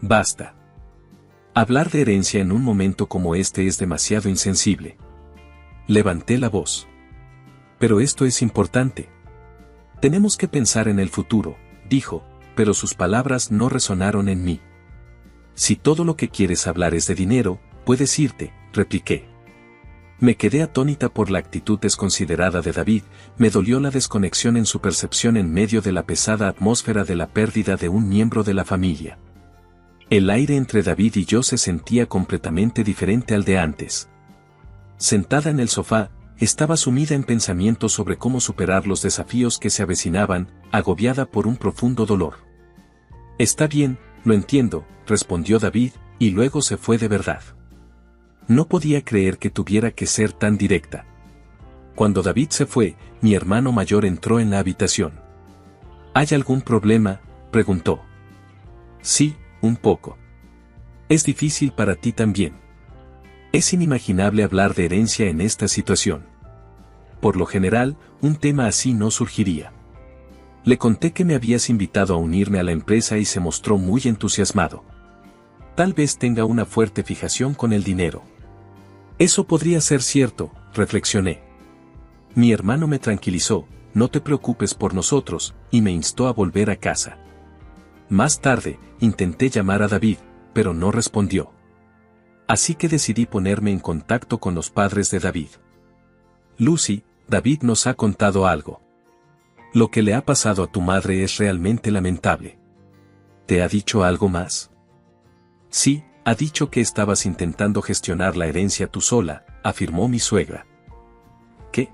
Basta. Hablar de herencia en un momento como este es demasiado insensible. Levanté la voz. Pero esto es importante. Tenemos que pensar en el futuro, dijo, pero sus palabras no resonaron en mí. Si todo lo que quieres hablar es de dinero, puedes irte, repliqué. Me quedé atónita por la actitud desconsiderada de David, me dolió la desconexión en su percepción en medio de la pesada atmósfera de la pérdida de un miembro de la familia. El aire entre David y yo se sentía completamente diferente al de antes. Sentada en el sofá, estaba sumida en pensamientos sobre cómo superar los desafíos que se avecinaban, agobiada por un profundo dolor. Está bien, lo entiendo, respondió David, y luego se fue de verdad. No podía creer que tuviera que ser tan directa. Cuando David se fue, mi hermano mayor entró en la habitación. ¿Hay algún problema?, preguntó. Sí, un poco. Es difícil para ti también. Es inimaginable hablar de herencia en esta situación. Por lo general, un tema así no surgiría. Le conté que me habías invitado a unirme a la empresa y se mostró muy entusiasmado. Tal vez tenga una fuerte fijación con el dinero. Eso podría ser cierto, reflexioné. Mi hermano me tranquilizó, no te preocupes por nosotros, y me instó a volver a casa. Más tarde, intenté llamar a David, pero no respondió. Así que decidí ponerme en contacto con los padres de David. Lucy, David nos ha contado algo. Lo que le ha pasado a tu madre es realmente lamentable. ¿Te ha dicho algo más? Sí, ha dicho que estabas intentando gestionar la herencia tú sola, afirmó mi suegra. ¿Qué?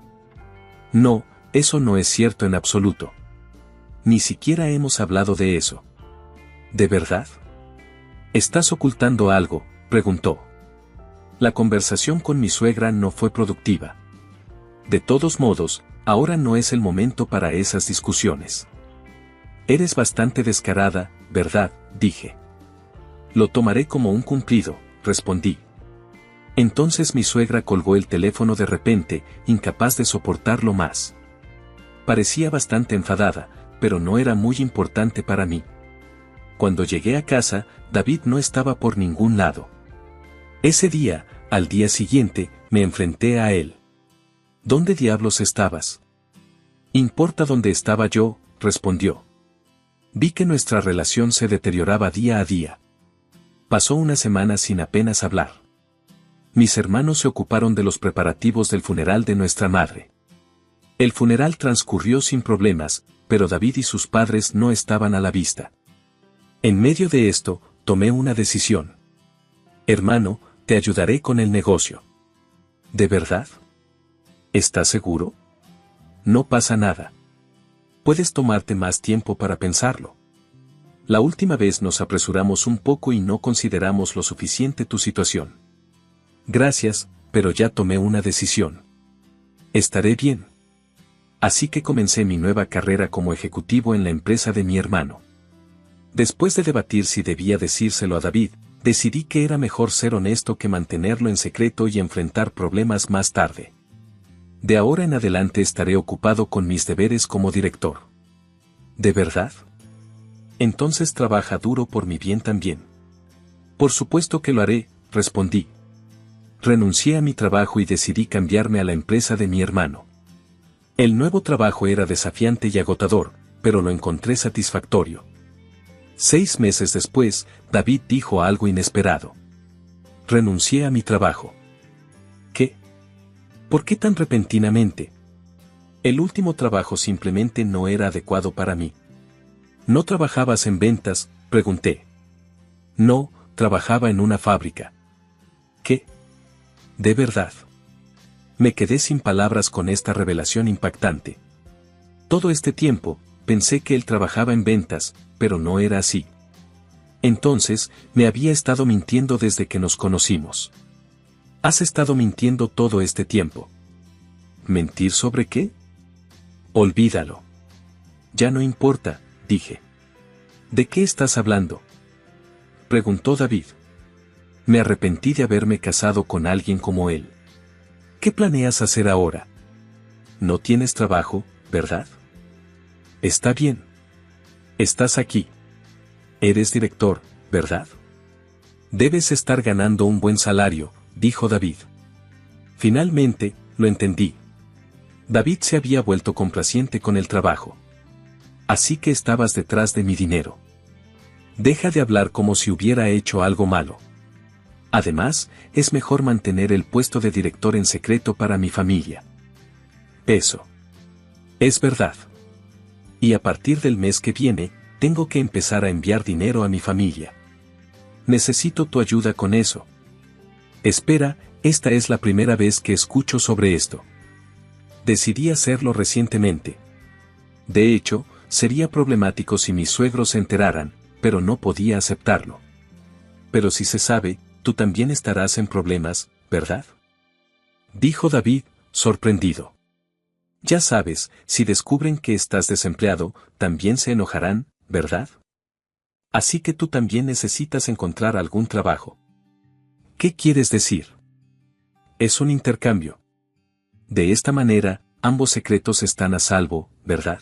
No, eso no es cierto en absoluto. Ni siquiera hemos hablado de eso. ¿De verdad? ¿Estás ocultando algo?, preguntó. La conversación con mi suegra no fue productiva. De todos modos, ahora no es el momento para esas discusiones. Eres bastante descarada, ¿verdad?, dije. Lo tomaré como un cumplido, respondí. Entonces mi suegra colgó el teléfono de repente, incapaz de soportarlo más. Parecía bastante enfadada, pero no era muy importante para mí. Cuando llegué a casa, David no estaba por ningún lado. Ese día, al día siguiente, me enfrenté a él. ¿Dónde diablos estabas? Importa dónde estaba yo, respondió. Vi que nuestra relación se deterioraba día a día. Pasó una semana sin apenas hablar. Mis hermanos se ocuparon de los preparativos del funeral de nuestra madre. El funeral transcurrió sin problemas, pero David y sus padres no estaban a la vista. En medio de esto, tomé una decisión. Hermano, te ayudaré con el negocio. ¿De verdad? ¿Estás seguro? No pasa nada. Puedes tomarte más tiempo para pensarlo. La última vez nos apresuramos un poco y no consideramos lo suficiente tu situación. Gracias, pero ya tomé una decisión. Estaré bien. Así que comencé mi nueva carrera como ejecutivo en la empresa de mi hermano. Después de debatir si debía decírselo a David, decidí que era mejor ser honesto que mantenerlo en secreto y enfrentar problemas más tarde. De ahora en adelante estaré ocupado con mis deberes como director. ¿De verdad? Entonces trabaja duro por mi bien también. Por supuesto que lo haré, respondí. Renuncié a mi trabajo y decidí cambiarme a la empresa de mi hermano. El nuevo trabajo era desafiante y agotador, pero lo encontré satisfactorio. 6 meses después, David dijo algo inesperado. Renuncié a mi trabajo. ¿Qué? ¿Por qué tan repentinamente? El último trabajo simplemente no era adecuado para mí. ¿No trabajabas en ventas?, pregunté. No, trabajaba en una fábrica. ¿Qué? ¿De verdad? Me quedé sin palabras con esta revelación impactante. Todo este tiempo, pensé que él trabajaba en ventas, pero no era así. Entonces, me había estado mintiendo desde que nos conocimos. ¿Has estado mintiendo todo este tiempo? ¿Mentir sobre qué? Olvídalo. Ya no importa, dije. ¿De qué estás hablando?, preguntó David. Me arrepentí de haberme casado con alguien como él. ¿Qué planeas hacer ahora? No tienes trabajo, ¿verdad? Está bien. Estás aquí. Eres director, ¿verdad? Debes estar ganando un buen salario, dijo David. Finalmente, lo entendí. David se había vuelto complaciente con el trabajo. Así que estabas detrás de mi dinero. Deja de hablar como si hubiera hecho algo malo. Además, es mejor mantener el puesto de director en secreto para mi familia. Eso. Es verdad. Y a partir del mes que viene, tengo que empezar a enviar dinero a mi familia. Necesito tu ayuda con eso. Espera, esta es la primera vez que escucho sobre esto. Decidí hacerlo recientemente. De hecho, sería problemático si mis suegros se enteraran, pero no podía aceptarlo. Pero si se sabe, tú también estarás en problemas, ¿verdad?, dijo David, sorprendido. Ya sabes, si descubren que estás desempleado, también se enojarán, ¿verdad? Así que tú también necesitas encontrar algún trabajo. ¿Qué quieres decir? Es un intercambio. De esta manera, ambos secretos están a salvo, ¿verdad?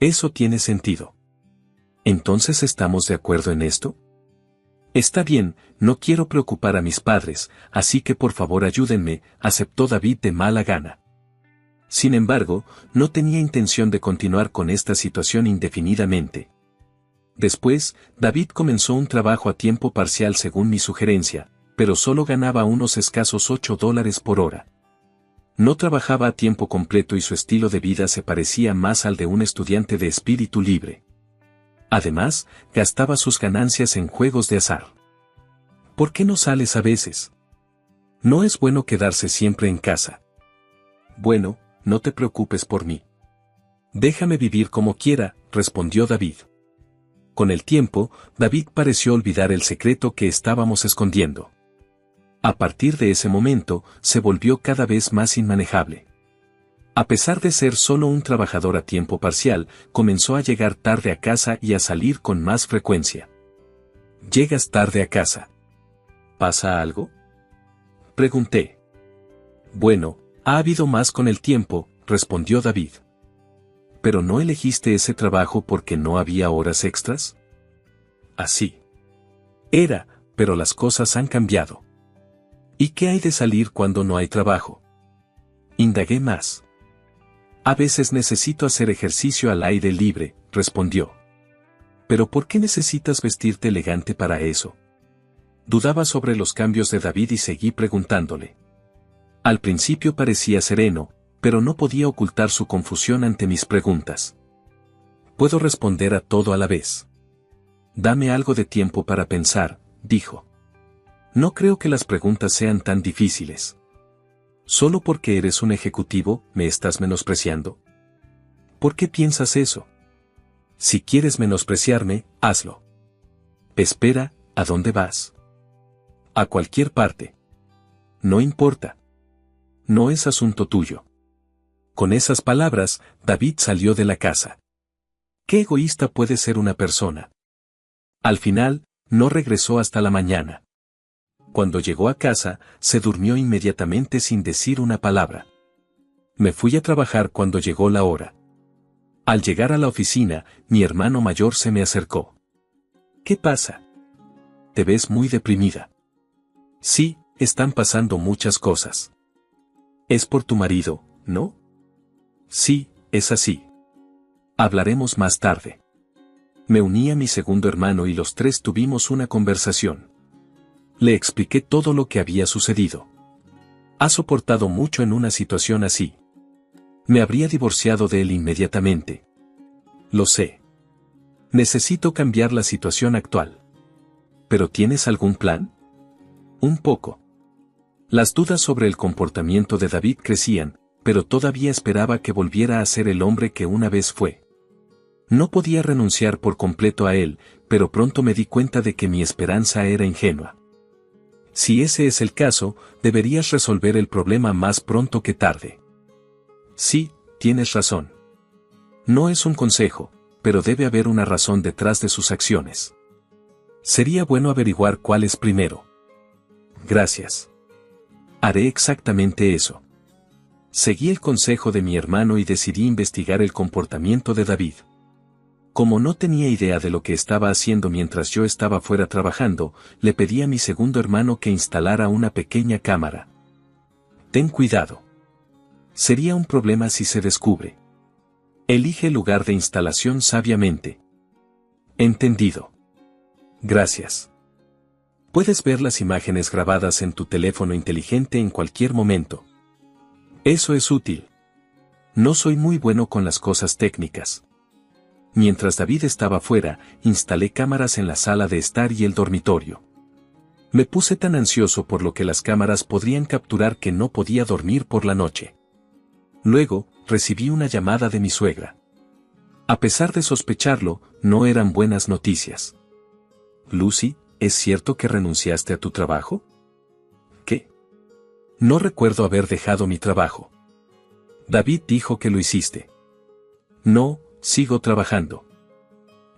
Eso tiene sentido. ¿Entonces estamos de acuerdo en esto? Está bien, no quiero preocupar a mis padres, así que por favor ayúdenme, aceptó David de mala gana. Sin embargo, no tenía intención de continuar con esta situación indefinidamente. Después, David comenzó un trabajo a tiempo parcial según mi sugerencia, pero solo ganaba unos escasos $8 por hora. No trabajaba a tiempo completo y su estilo de vida se parecía más al de un estudiante de espíritu libre. Además, gastaba sus ganancias en juegos de azar. ¿Por qué no sales a veces? No es bueno quedarse siempre en casa. Bueno, no te preocupes por mí. Déjame vivir como quiera, respondió David. Con el tiempo, David pareció olvidar el secreto que estábamos escondiendo. A partir de ese momento, se volvió cada vez más inmanejable. A pesar de ser solo un trabajador a tiempo parcial, comenzó a llegar tarde a casa y a salir con más frecuencia. ¿Llegas tarde a casa? ¿Pasa algo?, pregunté. Bueno, ha habido más con el tiempo, respondió David. ¿Pero no elegiste ese trabajo porque no había horas extras? Así era, pero las cosas han cambiado. ¿Y qué hay de salir cuando no hay trabajo?, indagué más. A veces necesito hacer ejercicio al aire libre, respondió. ¿Pero por qué necesitas vestirte elegante para eso? Dudaba sobre los cambios de David y seguí preguntándole. Al principio parecía sereno, pero no podía ocultar su confusión ante mis preguntas. Puedo responder a todo a la vez. Dame algo de tiempo para pensar, dijo. No creo que las preguntas sean tan difíciles. ¿Solo porque eres un ejecutivo, me estás menospreciando? ¿Por qué piensas eso? Si quieres menospreciarme, hazlo. Espera, ¿a dónde vas? A cualquier parte. No importa. No es asunto tuyo. Con esas palabras, David salió de la casa. ¿Qué egoísta puede ser una persona? Al final, no regresó hasta la mañana. Cuando llegó a casa, se durmió inmediatamente sin decir una palabra. Me fui a trabajar cuando llegó la hora. Al llegar a la oficina, mi hermano mayor se me acercó. ¿Qué pasa? Te ves muy deprimida. Sí, están pasando muchas cosas. Es por tu marido, ¿no? Sí, es así. Hablaremos más tarde. Me uní a mi segundo hermano y los tres tuvimos una conversación. Le expliqué todo lo que había sucedido. Ha soportado mucho en una situación así. Me habría divorciado de él inmediatamente. Lo sé. Necesito cambiar la situación actual. ¿Pero tienes algún plan? Un poco. Las dudas sobre el comportamiento de David crecían, pero todavía esperaba que volviera a ser el hombre que una vez fue. No podía renunciar por completo a él, pero pronto me di cuenta de que mi esperanza era ingenua. Si ese es el caso, deberías resolver el problema más pronto que tarde. Sí, tienes razón. No es un consejo, pero debe haber una razón detrás de sus acciones. Sería bueno averiguar cuál es primero. Gracias. Haré exactamente eso. Seguí el consejo de mi hermano y decidí investigar el comportamiento de David. Como no tenía idea de lo que estaba haciendo mientras yo estaba fuera trabajando, le pedí a mi segundo hermano que instalara una pequeña cámara. Ten cuidado. Sería un problema si se descubre. Elige el lugar de instalación sabiamente. Entendido. Gracias. Puedes ver las imágenes grabadas en tu teléfono inteligente en cualquier momento. Eso es útil. No soy muy bueno con las cosas técnicas. Mientras David estaba fuera, instalé cámaras en la sala de estar y el dormitorio. Me puse tan ansioso por lo que las cámaras podrían capturar que no podía dormir por la noche. Luego, recibí una llamada de mi suegra. A pesar de sospecharlo, no eran buenas noticias. Lucy, ¿es cierto que renunciaste a tu trabajo? ¿Qué? No recuerdo haber dejado mi trabajo. David dijo que lo hiciste. No, sigo trabajando.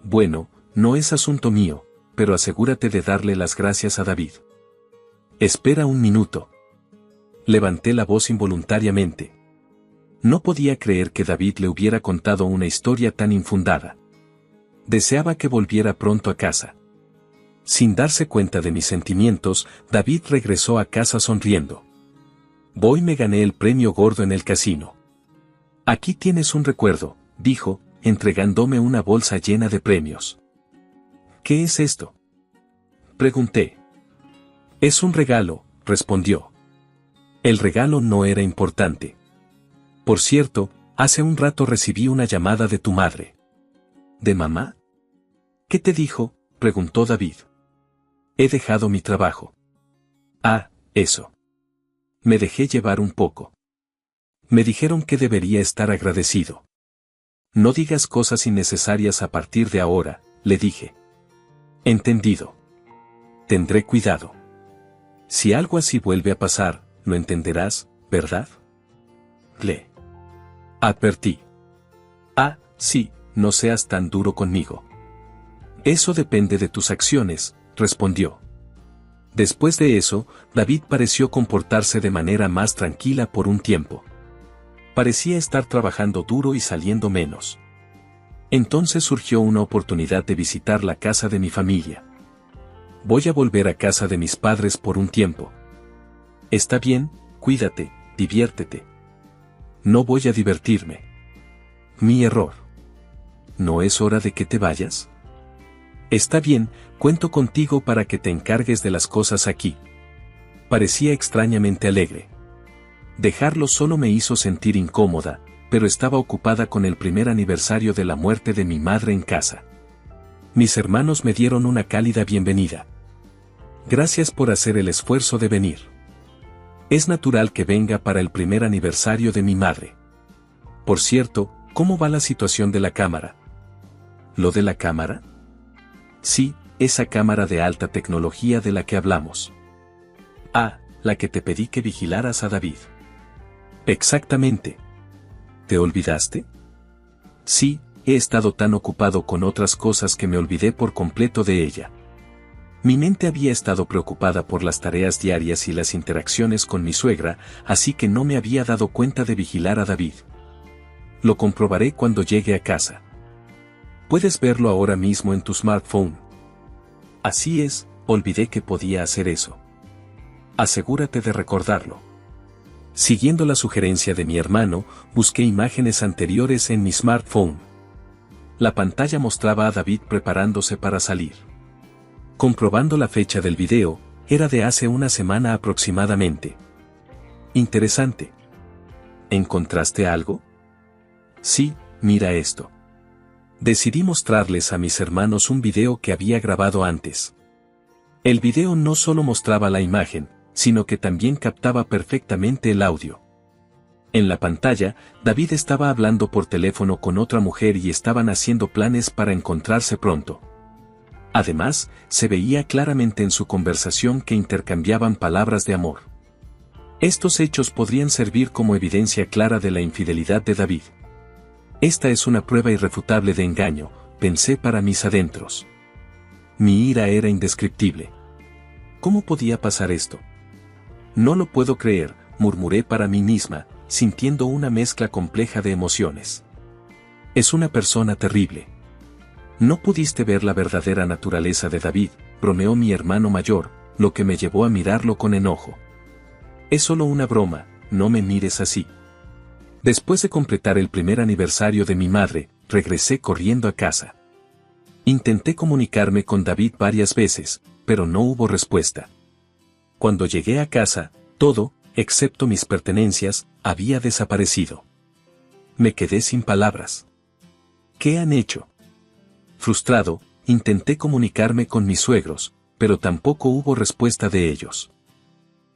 Bueno, no es asunto mío, pero asegúrate de darle las gracias a David. Espera un minuto. Levanté la voz involuntariamente. No podía creer que David le hubiera contado una historia tan infundada. Deseaba que volviera pronto a casa. Sin darse cuenta de mis sentimientos, David regresó a casa sonriendo. Voy, me gané el premio gordo en el casino. Aquí tienes un recuerdo, dijo, entregándome una bolsa llena de premios. ¿Qué es esto? Pregunté. Es un regalo, respondió. El regalo no era importante. Por cierto, hace un rato recibí una llamada de tu madre. ¿De mamá? ¿Qué te dijo?, preguntó David. He dejado mi trabajo. Ah, eso. Me dejé llevar un poco. Me dijeron que debería estar agradecido. No digas cosas innecesarias a partir de ahora, le dije. Entendido. Tendré cuidado. Si algo así vuelve a pasar, lo entenderás, ¿verdad? Le advertí. Ah, sí, no seas tan duro conmigo. Eso depende de tus acciones, respondió. Después de eso, David pareció comportarse de manera más tranquila por un tiempo. Parecía estar trabajando duro y saliendo menos. Entonces surgió una oportunidad de visitar la casa de mi familia. Voy a volver a casa de mis padres por un tiempo. Está bien, cuídate, diviértete. No voy a divertirme. Mi error. ¿No es hora de que te vayas? Está bien, cuento contigo para que te encargues de las cosas aquí. Parecía extrañamente alegre. Dejarlo solo me hizo sentir incómoda, pero estaba ocupada con el primer aniversario de la muerte de mi madre en casa. Mis hermanos me dieron una cálida bienvenida. Gracias por hacer el esfuerzo de venir. Es natural que venga para el primer aniversario de mi madre. Por cierto, ¿cómo va la situación de la cámara? ¿Lo de la cámara? Sí, esa cámara de alta tecnología de la que hablamos. Ah, la que te pedí que vigilaras a David. Exactamente. ¿Te olvidaste? Sí, he estado tan ocupado con otras cosas que me olvidé por completo de ella. Mi mente había estado preocupada por las tareas diarias y las interacciones con mi suegra, así que no me había dado cuenta de vigilar a David. Lo comprobaré cuando llegue a casa. Puedes verlo ahora mismo en tu smartphone. Así es, olvidé que podía hacer eso. Asegúrate de recordarlo. Siguiendo la sugerencia de mi hermano, busqué imágenes anteriores en mi smartphone. La pantalla mostraba a David preparándose para salir. Comprobando la fecha del video, era de hace una semana aproximadamente. Interesante. ¿Encontraste algo? Sí, mira esto. Decidí mostrarles a mis hermanos un video que había grabado antes. El video no solo mostraba la imagen, sino que también captaba perfectamente el audio. En la pantalla, David estaba hablando por teléfono con otra mujer y estaban haciendo planes para encontrarse pronto. Además, se veía claramente en su conversación que intercambiaban palabras de amor. Estos hechos podrían servir como evidencia clara de la infidelidad de David. Esta es una prueba irrefutable de engaño, pensé para mis adentros. Mi ira era indescriptible. ¿Cómo podía pasar esto? No lo puedo creer, murmuré para mí misma, sintiendo una mezcla compleja de emociones. Es una persona terrible. No pudiste ver la verdadera naturaleza de David, bromeó mi hermano mayor, lo que me llevó a mirarlo con enojo. Es solo una broma, no me mires así. Después de completar el primer aniversario de mi madre, regresé corriendo a casa. Intenté comunicarme con David varias veces, pero no hubo respuesta. Cuando llegué a casa, todo, excepto mis pertenencias, había desaparecido. Me quedé sin palabras. ¿Qué han hecho? Frustrado, intenté comunicarme con mis suegros, pero tampoco hubo respuesta de ellos.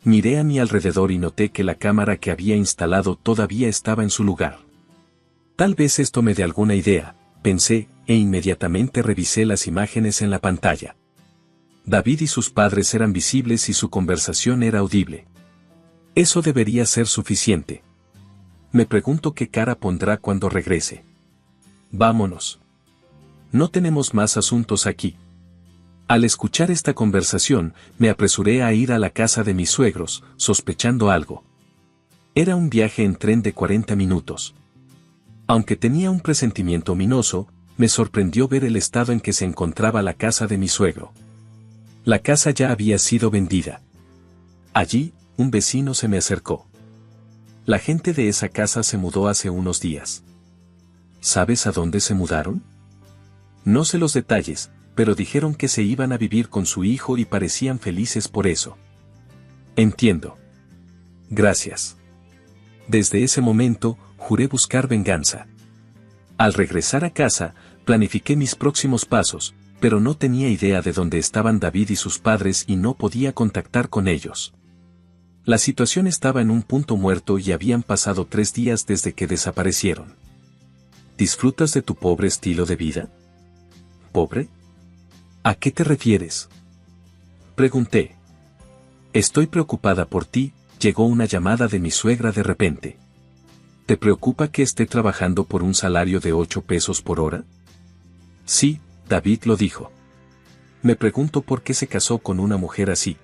Miré a mi alrededor y noté que la cámara que había instalado todavía estaba en su lugar. Tal vez esto me dé alguna idea, pensé, e inmediatamente revisé las imágenes en la pantalla. David y sus padres eran visibles y su conversación era audible. Eso debería ser suficiente. Me pregunto qué cara pondrá cuando regrese. Vámonos. No tenemos más asuntos aquí. Al escuchar esta conversación, me apresuré a ir a la casa de mis suegros, sospechando algo. Era un viaje en tren de 40 minutos. Aunque tenía un presentimiento ominoso, me sorprendió ver el estado en que se encontraba la casa de mi suegro. La casa ya había sido vendida. Allí, un vecino se me acercó. La gente de esa casa se mudó hace unos días. ¿Sabes a dónde se mudaron? No sé los detalles, pero dijeron que se iban a vivir con su hijo y parecían felices por eso. Entiendo. Gracias. Desde ese momento, juré buscar venganza. Al regresar a casa, planifiqué mis próximos pasos, pero no tenía idea de dónde estaban David y sus padres y no podía contactar con ellos. La situación estaba en un punto muerto y habían pasado 3 días desde que desaparecieron. ¿Disfrutas de tu pobre estilo de vida? ¿Pobre? ¿A qué te refieres? Pregunté. Estoy preocupada por ti, llegó una llamada de mi suegra de repente. ¿Te preocupa que esté trabajando por un salario de 8 pesos por hora? Sí, David lo dijo. Me pregunto por qué se casó con una mujer así.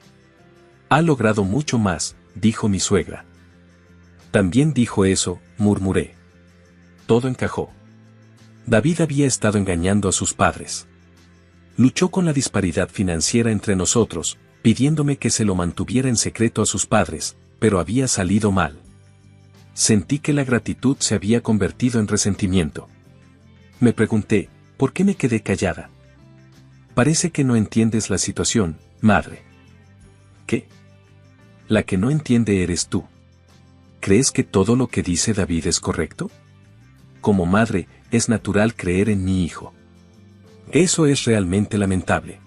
Ha logrado mucho más, dijo mi suegra. También dijo eso, murmuré. Todo encajó. David había estado engañando a sus padres. Luchó con la disparidad financiera entre nosotros, pidiéndome que se lo mantuviera en secreto a sus padres, pero había salido mal. Sentí que la gratitud se había convertido en resentimiento. Me pregunté, ¿por qué me quedé callada? Parece que no entiendes la situación, madre. ¿Qué? La que no entiende eres tú. ¿Crees que todo lo que dice David es correcto? Como madre, es natural creer en mi hijo. Eso es realmente lamentable.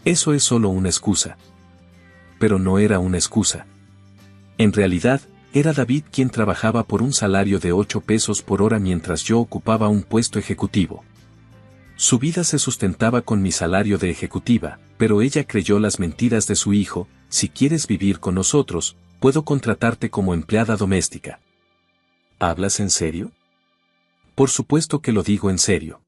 Eso es solo una excusa. Pero no era una excusa. En realidad, era David quien trabajaba por un salario de 8 pesos por hora mientras yo ocupaba un puesto ejecutivo. Su vida se sustentaba con mi salario de ejecutiva, pero ella creyó las mentiras de su hijo: si quieres vivir con nosotros, puedo contratarte como empleada doméstica. ¿Hablas en serio? Por supuesto que lo digo en serio.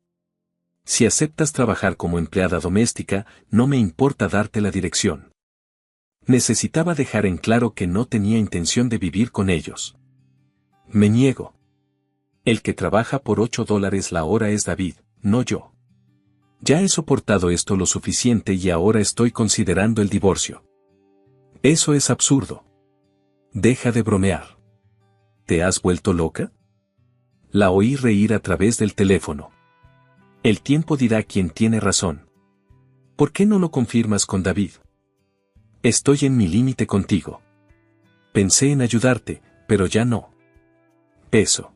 Si aceptas trabajar como empleada doméstica, no me importa darte la dirección. Necesitaba dejar en claro que no tenía intención de vivir con ellos. Me niego. El que trabaja por $8 la hora es David, no yo. Ya he soportado esto lo suficiente y ahora estoy considerando el divorcio. Eso es absurdo. Deja de bromear. ¿Te has vuelto loca? La oí reír a través del teléfono. El tiempo dirá quién tiene razón. ¿Por qué no lo confirmas con David? Estoy en mi límite contigo. Pensé en ayudarte, pero ya no. Eso.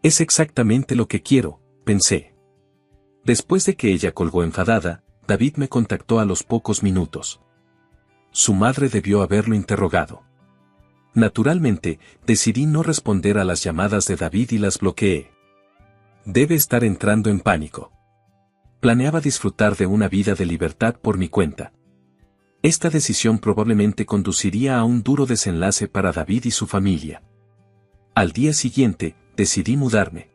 Es exactamente lo que quiero, pensé. Después de que ella colgó enfadada, David me contactó a los pocos minutos. Su madre debió haberlo interrogado. Naturalmente, decidí no responder a las llamadas de David y las bloqueé. Debe estar entrando en pánico. Planeaba disfrutar de una vida de libertad por mi cuenta. Esta decisión probablemente conduciría a un duro desenlace para David y su familia. Al día siguiente, decidí mudarme.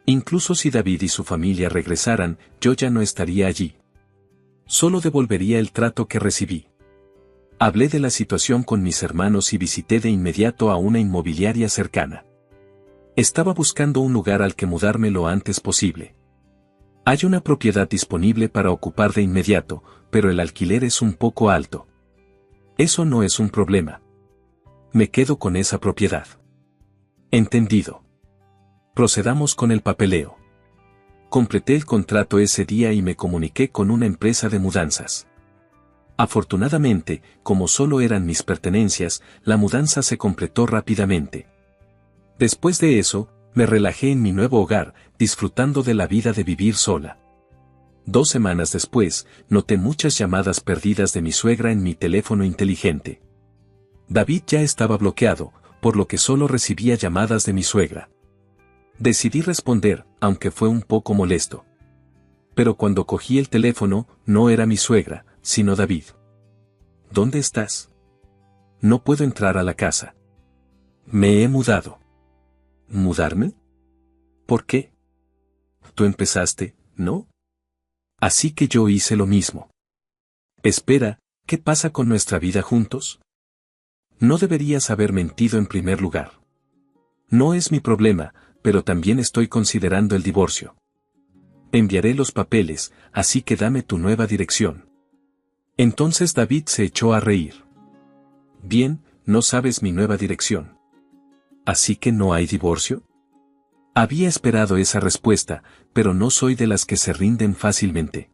Incluso si David y su familia regresaran, yo ya no estaría allí. Solo devolvería el trato que recibí. Hablé de la situación con mis hermanos y visité de inmediato a una inmobiliaria cercana. Estaba buscando un lugar al que mudarme lo antes posible. Hay una propiedad disponible para ocupar de inmediato, pero el alquiler es un poco alto. Eso no es un problema. Me quedo con esa propiedad. Entendido. Procedamos con el papeleo. Completé el contrato ese día y me comuniqué con una empresa de mudanzas. Afortunadamente, como solo eran mis pertenencias, la mudanza se completó rápidamente. Después de eso, me relajé en mi nuevo hogar, disfrutando de la vida de vivir sola. 2 semanas después, noté muchas llamadas perdidas de mi suegra en mi teléfono inteligente. David ya estaba bloqueado, por lo que solo recibía llamadas de mi suegra. Decidí responder, aunque fue un poco molesto. Pero cuando cogí el teléfono, no era mi suegra, sino David. ¿Dónde estás? No puedo entrar a la casa. Me he mudado. ¿Mudarme? ¿Por qué? Tú empezaste, ¿no? Así que yo hice lo mismo. Espera, ¿qué pasa con nuestra vida juntos? No deberías haber mentido en primer lugar. No es mi problema, pero también estoy considerando el divorcio. Enviaré los papeles, así que dame tu nueva dirección. Entonces David se echó a reír. Bien, no sabes mi nueva dirección. ¿Así que no hay divorcio? Había esperado esa respuesta, pero no soy de las que se rinden fácilmente.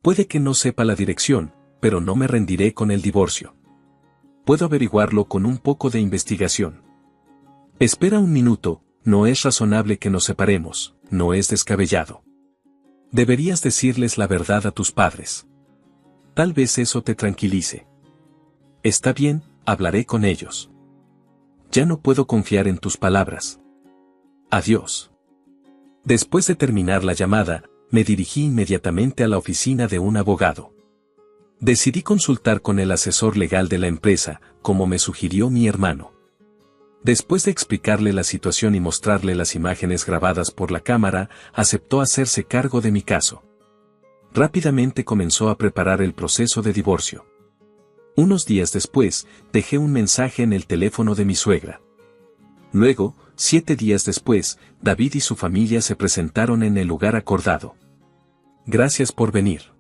Puede que no sepa la dirección, pero no me rendiré con el divorcio. Puedo averiguarlo con un poco de investigación. Espera un minuto, no es razonable que nos separemos, no es descabellado. Deberías decirles la verdad a tus padres. Tal vez eso te tranquilice. Está bien, hablaré con ellos. Ya no puedo confiar en tus palabras. Adiós. Después de terminar la llamada, me dirigí inmediatamente a la oficina de un abogado. Decidí consultar con el asesor legal de la empresa, como me sugirió mi hermano. Después de explicarle la situación y mostrarle las imágenes grabadas por la cámara, aceptó hacerse cargo de mi caso. Rápidamente comenzó a preparar el proceso de divorcio. Unos días después, dejé un mensaje en el teléfono de mi suegra. Luego, 7 días después, David y su familia se presentaron en el lugar acordado. Gracias por venir.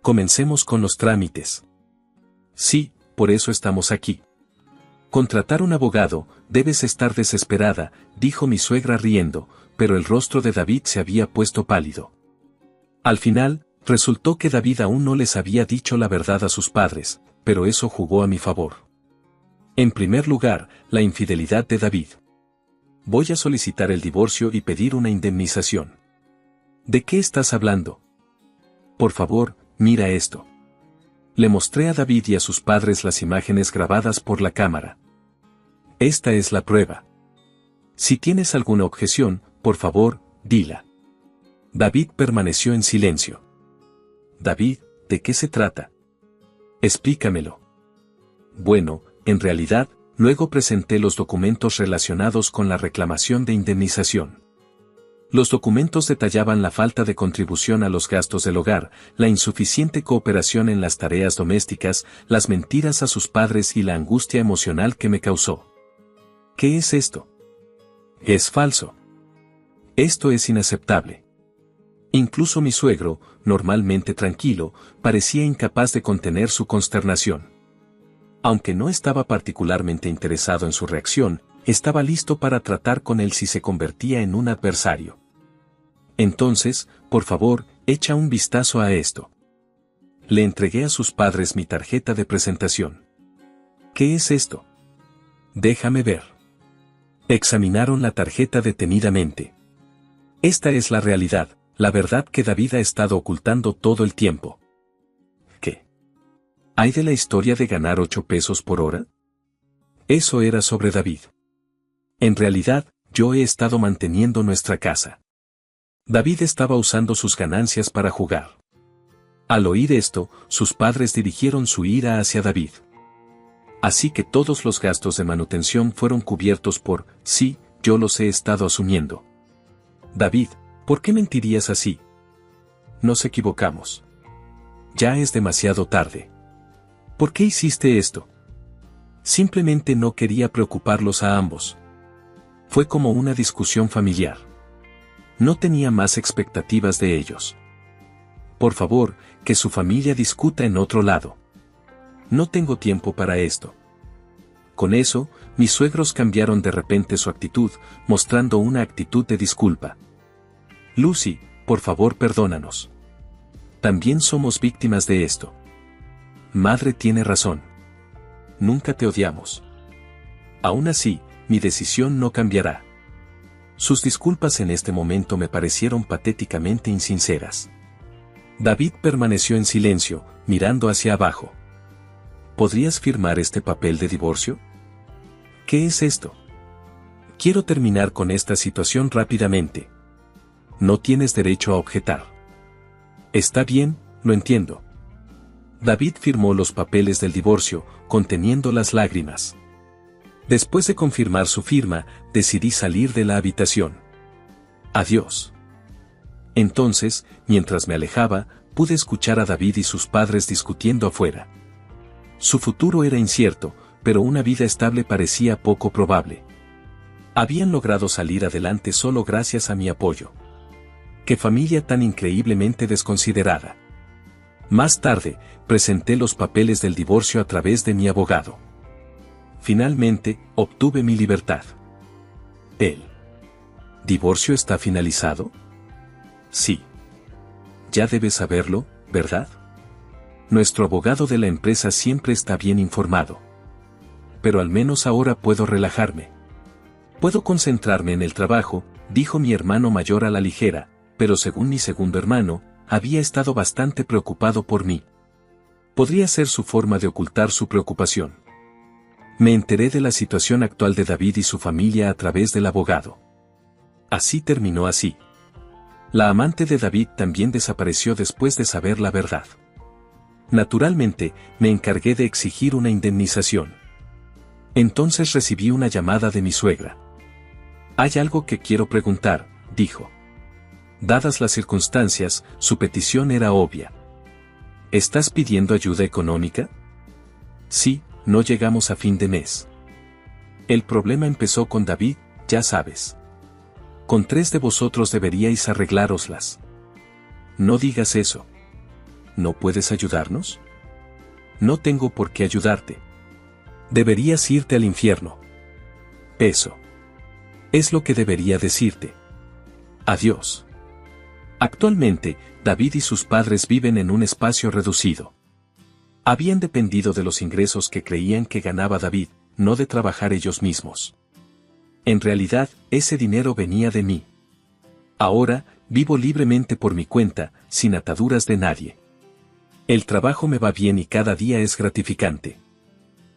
Comencemos con los trámites. Sí, por eso estamos aquí. Contratar un abogado, debes estar desesperada, dijo mi suegra riendo, pero el rostro de David se había puesto pálido. Al final, resultó que David aún no les había dicho la verdad a sus padres, pero eso jugó a mi favor. En primer lugar, la infidelidad de David. Voy a solicitar el divorcio y pedir una indemnización. ¿De qué estás hablando? Por favor, mira esto. Le mostré a David y a sus padres las imágenes grabadas por la cámara. Esta es la prueba. Si tienes alguna objeción, por favor, dila. David permaneció en silencio. David, ¿de qué se trata? Explícamelo. Bueno, en realidad, luego presenté los documentos relacionados con la reclamación de indemnización. Los documentos detallaban la falta de contribución a los gastos del hogar, la insuficiente cooperación en las tareas domésticas, las mentiras a sus padres y la angustia emocional que me causó. ¿Qué es esto? Es falso. Esto es inaceptable. Incluso mi suegro, normalmente tranquilo, parecía incapaz de contener su consternación. Aunque no estaba particularmente interesado en su reacción, estaba listo para tratar con él si se convertía en un adversario. Entonces, por favor, echa un vistazo a esto. Le entregué a sus padres mi tarjeta de presentación. ¿Qué es esto? Déjame ver. Examinaron la tarjeta detenidamente. Esta es la realidad, la verdad que David ha estado ocultando todo el tiempo. ¿Qué? ¿Hay de la historia de ganar 8 pesos por hora? Eso era sobre David. En realidad, yo he estado manteniendo nuestra casa. David estaba usando sus ganancias para jugar. Al oír esto, sus padres dirigieron su ira hacia David. Así que todos los gastos de manutención fueron cubiertos por, sí, yo los he estado asumiendo. David, ¿por qué mentirías así? Nos equivocamos. Ya es demasiado tarde. ¿Por qué hiciste esto? Simplemente no quería preocuparlos a ambos. Fue como una discusión familiar. No tenía más expectativas de ellos. Por favor, que su familia discuta en otro lado. No tengo tiempo para esto. Con eso, mis suegros cambiaron de repente su actitud, mostrando una actitud de disculpa. Lucy, por favor perdónanos. También somos víctimas de esto. Madre tiene razón. Nunca te odiamos. Aún así, mi decisión no cambiará. Sus disculpas en este momento me parecieron patéticamente insinceras. David permaneció en silencio, mirando hacia abajo. ¿Podrías firmar este papel de divorcio? ¿Qué es esto? Quiero terminar con esta situación rápidamente. No tienes derecho a objetar. Está bien, lo entiendo. David firmó los papeles del divorcio, conteniendo las lágrimas. Después de confirmar su firma, decidí salir de la habitación. Adiós. Entonces, mientras me alejaba, pude escuchar a David y sus padres discutiendo afuera. Su futuro era incierto, pero una vida estable parecía poco probable. Habían logrado salir adelante solo gracias a mi apoyo. ¡Qué familia tan increíblemente desconsiderada! Más tarde, presenté los papeles del divorcio a través de mi abogado. Finalmente, obtuve mi libertad. ¿El divorcio está finalizado? Sí. Ya debes saberlo, ¿verdad? Nuestro abogado de la empresa siempre está bien informado. Pero al menos ahora puedo relajarme. Puedo concentrarme en el trabajo, dijo mi hermano mayor a la ligera, pero según mi segundo hermano, había estado bastante preocupado por mí. Podría ser su forma de ocultar su preocupación. Me enteré de la situación actual de David y su familia a través del abogado. Así terminó así. La amante de David también desapareció después de saber la verdad. Naturalmente, me encargué de exigir una indemnización. Entonces recibí una llamada de mi suegra. Hay algo que quiero preguntar, dijo. Dadas las circunstancias, su petición era obvia. ¿Estás pidiendo ayuda económica? Sí, no llegamos a fin de mes. El problema empezó con David, ya sabes. Con 3 de vosotros deberíais arreglároslas. No digas eso. ¿No puedes ayudarnos? No tengo por qué ayudarte. Deberías irte al infierno. Eso. Es lo que debería decirte. Adiós. Actualmente, David y sus padres viven en un espacio reducido. Habían dependido de los ingresos que creían que ganaba David, no de trabajar ellos mismos. En realidad, ese dinero venía de mí. Ahora, vivo libremente por mi cuenta, sin ataduras de nadie. El trabajo me va bien y cada día es gratificante.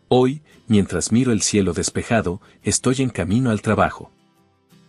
Hoy, mientras miro el cielo despejado, estoy en camino al trabajo.